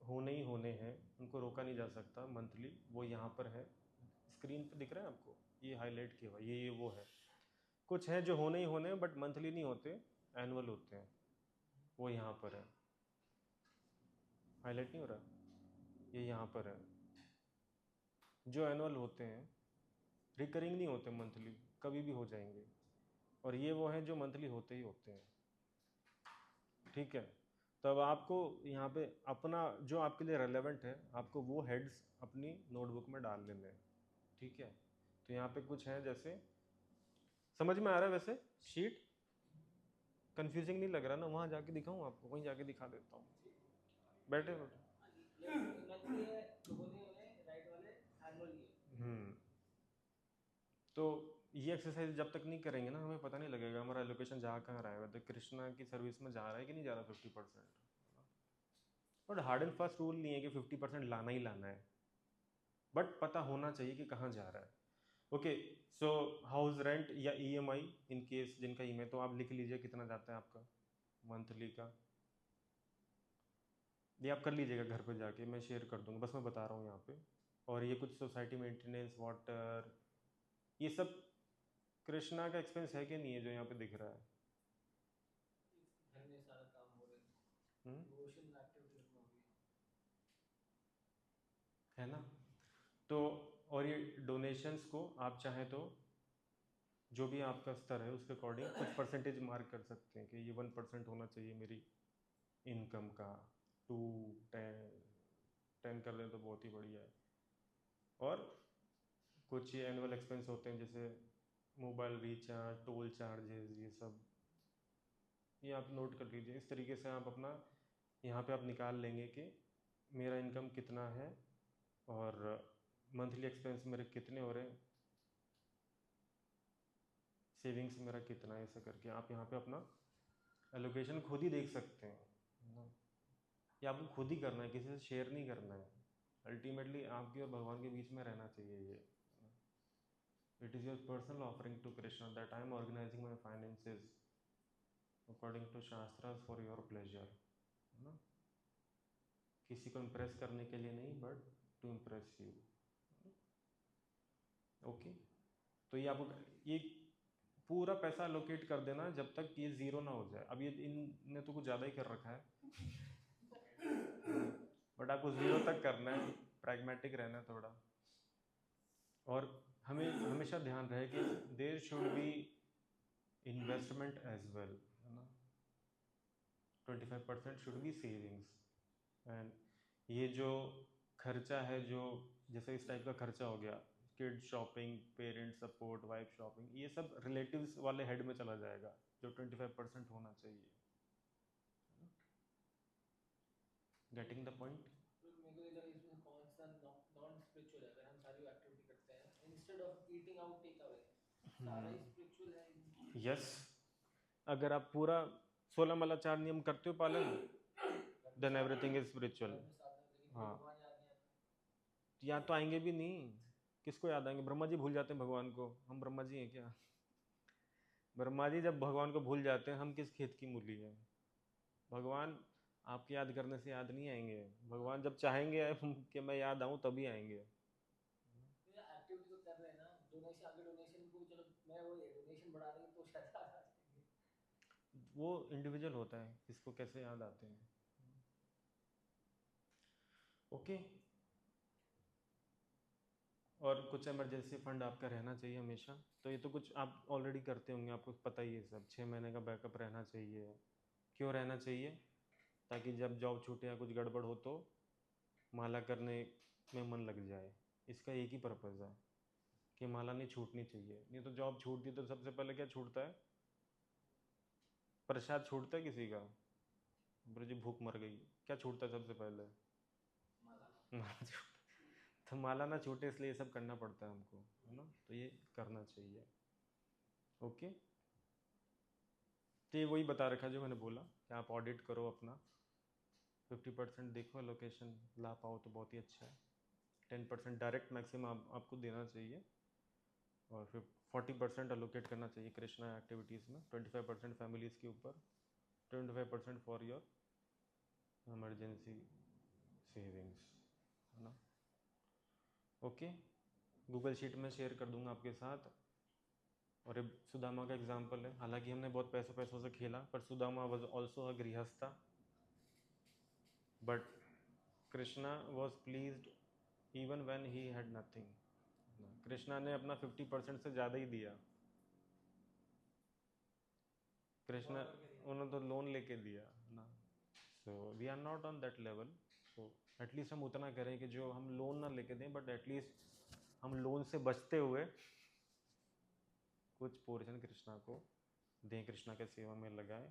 होने ही होने हैं, उनको रोका नहीं जा सकता मंथली। वो यहाँ पर है, स्क्रीन पे दिख रहा है आपको, ये हाईलाइट किया हुआ, ये वो है। कुछ हैं जो होने ही होने हैं बट मंथली नहीं होते, एनुअल होते हैं, वो यहाँ पर है। हाईलाइट नहीं हो रहा, ये यहाँ पर है। जो एनुअल होते हैं, रिकरिंग नहीं होते, मंथली कभी भी हो जाएंगे। और ये वो हैं जो मंथली होते ही होते हैं, ठीक है। तो अब आपको यहाँ पे अपना जो आपके लिए रेलेवेंट है, आपको वो हेड्स अपनी नोटबुक में डाल लेने हैं, ठीक है। तो यहाँ पे कुछ हैं, जैसे समझ में आ रहा है वैसे शीट, कंफ्यूजिंग नहीं लग रहा ना? वहाँ जाके दिखाऊँ आपको, वहीं जाके दिखा देता हूँ, बैठे बैठे। मंथली है तो बोलते हैं राइट वाले एनुअली है। तो ये एक्सरसाइज जब तक नहीं करेंगे ना, हमें पता नहीं लगेगा हमारा एलोकेशन जा कहाँ रहा है, तो कृष्णा की सर्विस में जा रहा है कि नहीं जा रहा 50%। और हार्ड एंड फास्ट रूल नहीं है कि 50% लाना ही लाना है, बट पता होना चाहिए कि कहाँ जा रहा है। ओके, सो हाउस रेंट या ईएमआई, इन केस जिनका ईएमआई, तो आप लिख लीजिए कितना जाता है आपका मंथली का। ये आप कर लीजिएगा घर पे जाके, मैं शेयर कर दूंगा, बस मैं बता रहा हूँ यहाँ पे। और ये कुछ सोसाइटी मेंटेनेंस, वाटर, ये सब कृष्णा का एक्सपेंस है कि नहीं है जो यहाँ पे दिख रहा है? घर में सारा काम हो रहा है, डिवोशन एक्टिविटी करना होगी, है ना? तो और ये डोनेशंस को आप चाहें तो जो भी आपका स्तर है उसके अकॉर्डिंग कुछ परसेंटेज मार्क कर सकते हैं कि ये 1% होना चाहिए मेरी इनकम का, 2, 10 कर दें तो बहुत ही बढ़िया है। और कुछ ये एनुअल एक्सपेंस होते हैं, जैसे मोबाइल रिचार्ज, टोल चार्जेस, ये सब ये आप नोट कर लीजिए। इस तरीके से आप अपना यहाँ पे आप निकाल लेंगे कि मेरा इनकम कितना है और मंथली एक्सपेंस मेरे कितने हो रहे हैं, सेविंग्स मेरा कितना है, ऐसा करके आप यहाँ पे अपना एलोकेशन खुद ही देख सकते हैं, है ना? ये आपको खुद ही करना है, किसी से शेयर नहीं करना है। अल्टीमेटली आपके और भगवान के बीच में रहना चाहिए ये। It is your personal offering to Krishna that I am organising my finances according to shastras for your pleasure, है ना? किसी को इम्प्रेस करने के लिए नहीं, but to impress you. Okay, तो ये आपको ये पूरा पैसा लोकेट कर देना जब तक ये ज़ीरो ना हो जाए। अब ये इनने तो कुछ ज़्यादा ही कर रखा है, बट आपको ज़ीरो तक करना है, प्रैग्मेटिक रहना है थोड़ा। और हमें हमेशा ध्यान रहे कि there should be investment as well, है ना? 25% शुड बी सेविंग्स। एंड ये जो खर्चा है, जो जैसे इस टाइप का खर्चा हो गया, kid shopping, parent support, wife shopping, ये सब रिलेटिव्स वाले हेड में चला जाएगा, जो 25% होना चाहिए। Getting the point? तो मेरे को ये लगा इसमें कौन सा नॉन स्पिरिचुअल है, अगर हम सारी एक्टिविटी करते हैं instead of eating out take away, सारा ही स्पिरिचुअल है। यस, अगर आप पूरा 16 माला 4 नियम करते हो पालन, देन एवरीथिंग इज स्पिरिचुअल। हाँ, भगवान याद नहीं आता, याद तो आएंगे भी नहीं, किसको याद आएंगे? ब्रह्मा जी भूल जाते हैं भगवान को, हम ब्रह्मा जी हैं क्या? ब्रह्मा जी जब भगवान को भूल जाते हैं, हम किस खेत की मूली हैं? भगवान आपके याद करने से याद नहीं आएंगे, भगवान जब चाहेंगे कि मैं याद आऊँ तभी आएंगे। एक्टिविटी तो कर रहे हैं ना, डोनेशन, आगे डोनेशन को चलो मैं वो डोनेशन बढ़ा देंगे तो शायद आ जाएंगे। वो इंडिविजुअल होता है किसको कैसे याद आते हैं। ओके, और कुछ इमरजेंसी फंड आपका रहना चाहिए हमेशा। तो ये तो कुछ आप ऑलरेडी करते होंगे, आपको पता ही है सब। 6 महीने का बैकअप रहना चाहिए। क्यों रहना चाहिए? ताकि जब जॉब छूटे या कुछ गड़बड़ हो तो माला करने में मन लग जाए। इसका एक ही पर्पज़ है कि माला नहीं छूटनी चाहिए। नहीं तो जॉब छूटती तो सबसे पहले क्या छूटता है? प्रसाद छूटता है किसी का? ब्रज भूख मर गई, क्या छूटता है सबसे पहले? माला छूट, तो माला ना छूटे इसलिए ये सब करना पड़ता है हमको, है ना? तो ये करना चाहिए। ओके, तो ये वही बता रखा जो मैंने बोला कि आप ऑडिट करो अपना, 50% देखो लोकेशन ला पाओ तो बहुत ही अच्छा है, 10% डायरेक्ट मैक्सिमम आपको देना चाहिए, और फिर 40% अलोकेट करना चाहिए कृष्णा एक्टिविटीज़ में, 25% फैमिलीज़ के ऊपर, 25% फॉर योर इमरजेंसी सेविंग्स, है ना। ओके, गूगल शीट में शेयर कर दूंगा आपके साथ। और ये सुदामा का एग्जाम्पल है, हालांकि हमने बहुत पैसों से खेला, पर Sudama was also a गृहस्था, but Krishna was pleased even when he had nothing. Krishna ने अपना 50% से ज़्यादा ही दिया। कृष्णा उन्होंने तो लोन लेके दिया ना। So we are not on that level. So at least हम उतना करें कि जो हम लोन ना लेके दें, बट एटलीस्ट हम लोन से बचते हुए कुछ पोर्शन कृष्णा को दें, कृष्णा के सेवा में लगाएं,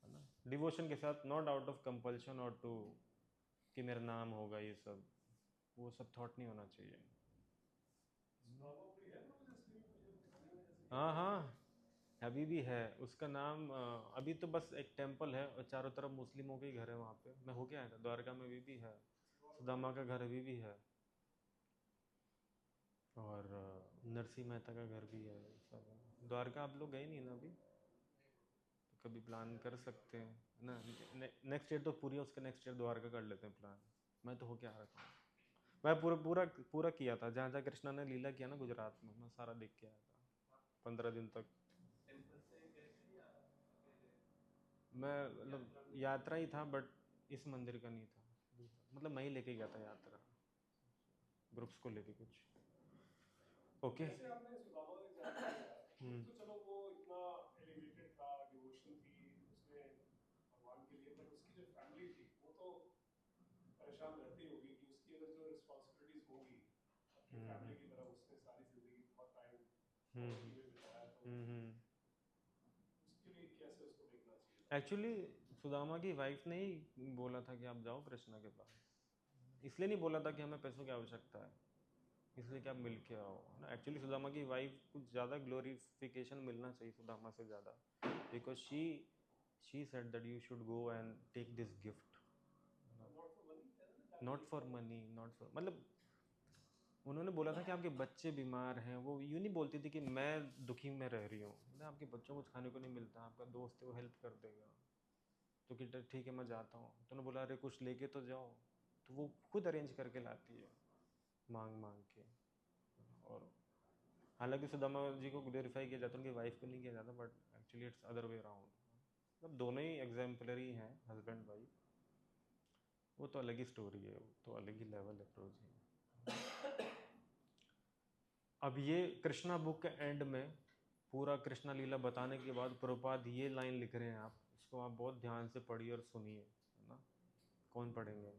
है ना, डिवोशन के साथ, नॉट आउट ऑफ कंपल्शन और टू कि मेरा नाम होगा, ये सब वो सब थॉट नहीं होना चाहिए। हाँ हाँ, अभी भी है उसका नाम। अभी तो बस एक टेम्पल है और चारों तरफ मुस्लिमों के ही घर है वहाँ पे। मैं होके आया था द्वारका में, अभी भी है, सुदामा का घर अभी भी है, और नरसिंह मेहता का घर भी है, सब है। द्वारका आप लोग गए नहीं ना अभी, तो कभी प्लान कर सकते हैं ना। नेक्स्ट ईयर तो पूरी, उसके नेक्स्ट ईयर द्वारका कर लेते हैं प्लान। मैं तो होके आ रखा हूँ, मैं पूरा पूरा पूरा किया था, जहाँ जहाँ कृष्णा ने लीला किया ना गुजरात में, मैं सारा देख के आया था 15 दिन तक। टेम्पल से गए थे या अकेले? मैं मतलब यात्रा ही था, बट इस मंदिर का नहीं था, मतलब मैं ही लेके गया था यात्रा, ग्रुप्स को लेके कुछ। ओके। जैसे आपने सुदामा का एग्जांपल लिया, तो चलो वो इतना एलिवेटेड था, डिवोशन थी उसमें भगवान के लिए, बट उसकी जो फैमिली थी वो तो परेशान रहती होगी कि उसकी अगर जो रिस्पॉन्सिबिलिटीज होगी अपनी फैमिली की तरफ, उसने सारी जिंदगी बहुत टाइम पॉवर्टी में बिताया, तो उसके लिए कैसे उसको देखना चाहिए? एक्चुअली सुदामा की वाइफ ने ही बोला था कि आप जाओ कृष्णा के पास, इसलिए नहीं बोला था कि हमें पैसों की आवश्यकता है, इसलिए कि आप मिल के आओ, है ना। एक्चुअली सुदामा की वाइफ कुछ ज़्यादा ग्लोरिफिकेशन मिलना चाहिए सुदामा से ज़्यादा, because she said that you should go and take this gift, not for money, not for, मतलब उन्होंने बोला था कि आपके बच्चे बीमार हैं, वो यूँ नहीं बोलती थी कि मैं दुखी में रह रही हूँ, मतलब आपके बच्चों को कुछ खाने को नहीं मिलता, आपका दोस्त है वो हेल्प कर देगा, तो कि ठीक है मैं जाता हूँ। तो उन्होंने बोला अरे कुछ लेके तो जाओ, तो वो खुद अरेंज करके लाती है मांग मांग के। और हालांकि सुदामा जी को ग्लोरीफाई किया जाता है, उनकी वाइफ को नहीं किया जाता, but actually it's other way around, मतलब दोनों ही एग्जाम्पलरी हैं, हस्बैंड वाइफ, वो तो अलग ही स्टोरी है, वो तो अलग ही लेवल अप्रोच है। अब ये कृष्णा बुक के एंड में पूरा कृष्णा लीला बताने के बाद प्रभुपाद ये लाइन लिख रहे हैं, आप इसको आप बहुत ध्यान से पढ़िए और सुनिए, है ना। कौन पढ़ेंगे?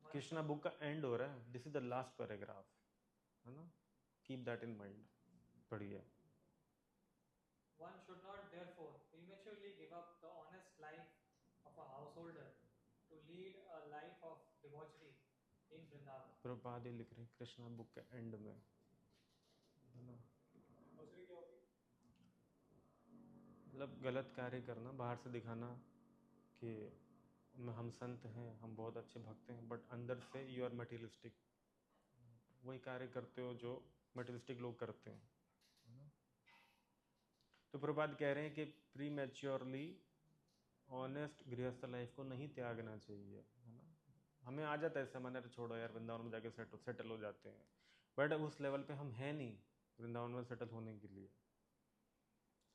कृष्णा बुक का एंड हो रहा है, this is the last paragraph, है ना, कीप दैट इन माइंड, पढ़िए। One should not therefore prematurely give up the honest life of a householder to lead a life of debauchery in Vrindavan. Prabhupada ये लिख रहे हैं कृष्णा बुक के and में, है ना। मतलब गलत कार्य करना, बाहर से दिखाना कि हम संत हैं, हम बहुत अच्छे भक्त हैं, बट अंदर से यू आर मटेरियलिस्टिक, वही कार्य करते हो जो मटेरियलिस्टिक लोग करते हैं, है ना। तो प्रभुपाद कह रहे हैं कि प्री मैच्योरली ऑनेस्ट गृहस्थ लाइफ को नहीं त्यागना चाहिए, है ना। हमें आ जाता है ऐसा, मैंने छोड़ो यार वृंदावन में जाके सेटल हो जाते हैं, बट उस लेवल पे हम हैं नहीं वृंदावन में सेटल होने के लिए।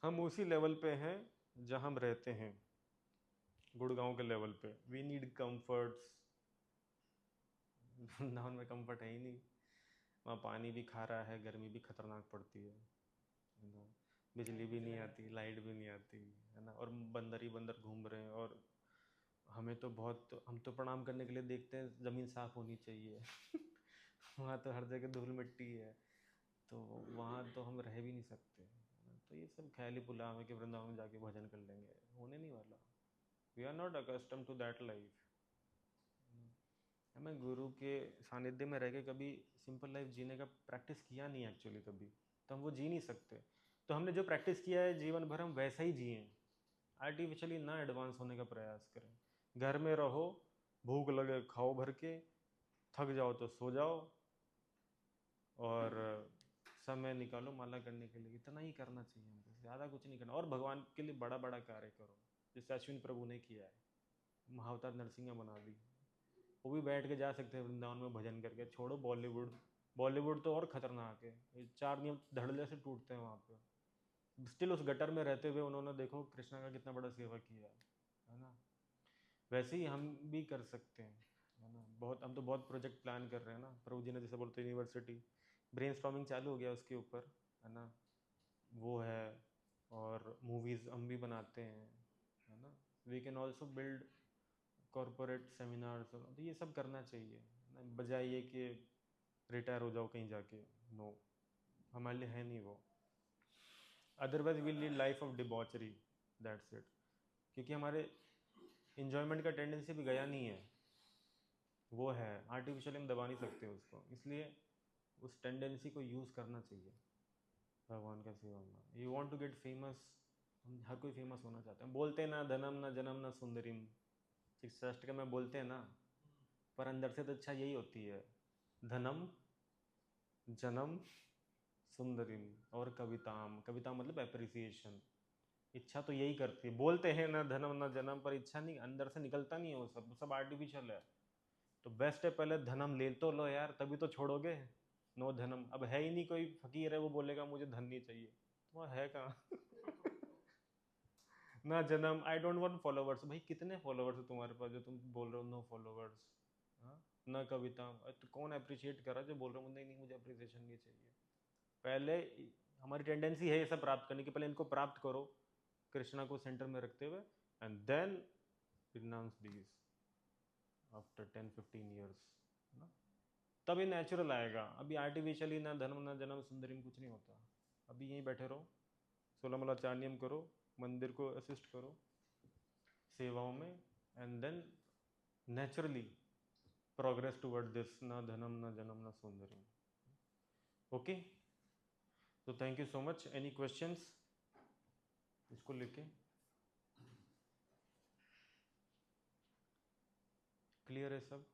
हम उसी लेवल पे हैं जहाँ हम रहते हैं, गुड़गांव के लेवल पे। वी नीड कंफर्ट्स, वृंदावन में कंफर्ट है ही नहीं, वहाँ पानी भी खारा है, गर्मी भी खतरनाक पड़ती है ना, बिजली भी नहीं आती, लाइट भी नहीं आती, है ना, और बंदर ही बंदर घूम रहे हैं, और हमें तो बहुत, हम तो प्रणाम करने के लिए देखते हैं ज़मीन साफ़ होनी चाहिए वहाँ तो हर जगह धूल मिट्टी है, तो वहाँ तो हम रह भी नहीं सकते, है ना। तो ये सब ख्याली पुलाव है कि वृंदावन में जाके भजन कर लेंगे, होने नहीं वाला। We are not accustom to that life. हमें गुरु के सानिध्य में रह के कभी सिंपल लाइफ जीने का प्रैक्टिस किया नहीं एक्चुअली कभी, तो हम वो जी नहीं सकते। तो हमने जो प्रैक्टिस किया है जीवन भर हम वैसा ही जिए, आर्टिफिशियली ना एडवांस होने का प्रयास करें। घर में रहो, भूख लगे खाओ भर के, थक जाओ तो सो जाओ, और समय निकालो माला करने के लिए, इतना ही करना चाहिए हमको, ज़्यादा कुछ नहीं करना। और भगवान के लिए बड़ा बड़ा कार्य करो, जैसे अश्विन प्रभु ने किया है, महाअवतार नरसिंह बना दी, वो भी बैठ के जा सकते हैं वृंदावन में भजन करके। छोड़ो बॉलीवुड, बॉलीवुड तो और खतरनाक है, ये 4 नियम धड़ल्ले से टूटते हैं वहाँ पे। स्टिल उस गटर में रहते हुए उन्होंने देखो कृष्णा का कितना बड़ा सेवा किया है ना। वैसे ही हम भी कर सकते हैं, है ना। बहुत, हम तो बहुत प्रोजेक्ट प्लान कर रहे हैं ना, प्रभु जी ने जैसे बोलते यूनिवर्सिटी ब्रेनस्टॉर्मिंग चालू हो गया उसके ऊपर, है ना, वो है। और मूवीज़ हम भी बनाते हैं, है ना। We can also build corporate seminars, तो ये सब करना चाहिए, बजाय ये कि रिटायर हो जाओ कहीं जाके। नो, हमारे लिए है नहीं वो। Otherwise we lead life of debauchery, that's it. क्योंकि हमारे इन्जॉयमेंट का टेंडेंसी भी गया नहीं है, वो है आर्टिफिशियली, हम दबा नहीं सकते उसको, इसलिए उस टेंडेंसी को यूज़ करना चाहिए भगवान का सेवा में। You want to get famous, हम हर कोई फेमस होना चाहते हैं। बोलते हैं ना, धनम न जनम न सुंदरीम, 6th अष्टकम में बोलते हैं ना, पर अंदर से तो अच्छा यही होती है, धनम जन्म सुंदरीम और कविताम। कविता मतलब एप्रिसिएशन। इच्छा तो यही करती है, बोलते हैं ना धनम ना जन्म, पर इच्छा नहीं, अंदर से निकलता नहीं है, वो सब आर्टिफिशियल है। तो बेस्ट है पहले धनम ले तो लो यार, तभी तो छोड़ोगे। नो धनम, अब है ही नहीं, कोई फकीर है वो बोलेगा मुझे धन नहीं चाहिए, तो है कहाँ। ना जन्म, आई डोंट वांट फॉलोवर्स, भाई कितने फॉलोवर्स है तुम्हारे पास जो तुम बोल रहे हो नो फॉलोवर्स। ना कविता, तो कौन अप्रिशिएट कर रहा है जो बोल रहा हूँ नहीं मुझे अप्रिसिएशन नहीं चाहिए। पहले हमारी टेंडेंसी है ये सब प्राप्त करने की, पहले इनको प्राप्त करो कृष्णा को सेंटर में रखते हुए, and then renounce these after 10-15 years, है ना। तभी नेचुरल आएगा। अभी आर्टिफिशियली ना धर्म ना जन्म सुंदरीम कुछ नहीं होता। अभी यहीं बैठे रहो, 16 मला 4 नियम करो, मंदिर को असिस्ट करो सेवाओं में, and then naturally progress toward this, ना धनम ना जन्म ना सुंदरीम। ओके, तो thank you so much. Any questions इसको लेके? क्लियर है सब?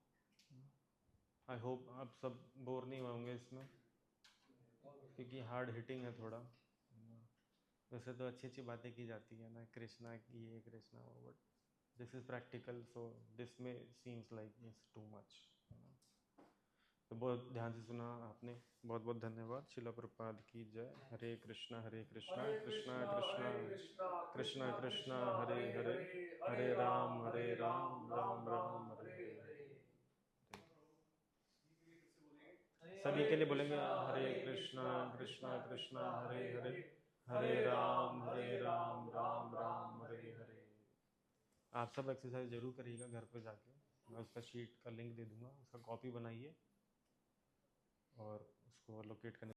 आई होप आप सब बोर नहीं होंगे इसमें, क्योंकि हार्ड हिटिंग है थोड़ा। वैसे तो अच्छी अच्छी बातें की जाती है ना, कृष्णा की ये कृष्णा वो, but this is practical, so this में seems like it's too much. तो बहुत ध्यान से सुना आपने, बहुत बहुत धन्यवाद। शिला प्रभुपाद की जय। हरे कृष्णा कृष्णा कृष्णा कृष्णा कृष्णा हरे हरे, हरे राम राम राम हरे हरे। सभी के लिए बोलेंगे हरे कृष्णा कृष्णा कृष्णा हरे हरे, हरे राम राम राम हरे हरे। आप सब एक्सरसाइज जरूर करिएगा घर पे जाके, मैं उसका शीट का लिंक दे दूंगा, उसका कॉपी बनाइए और उसको लोकेट करने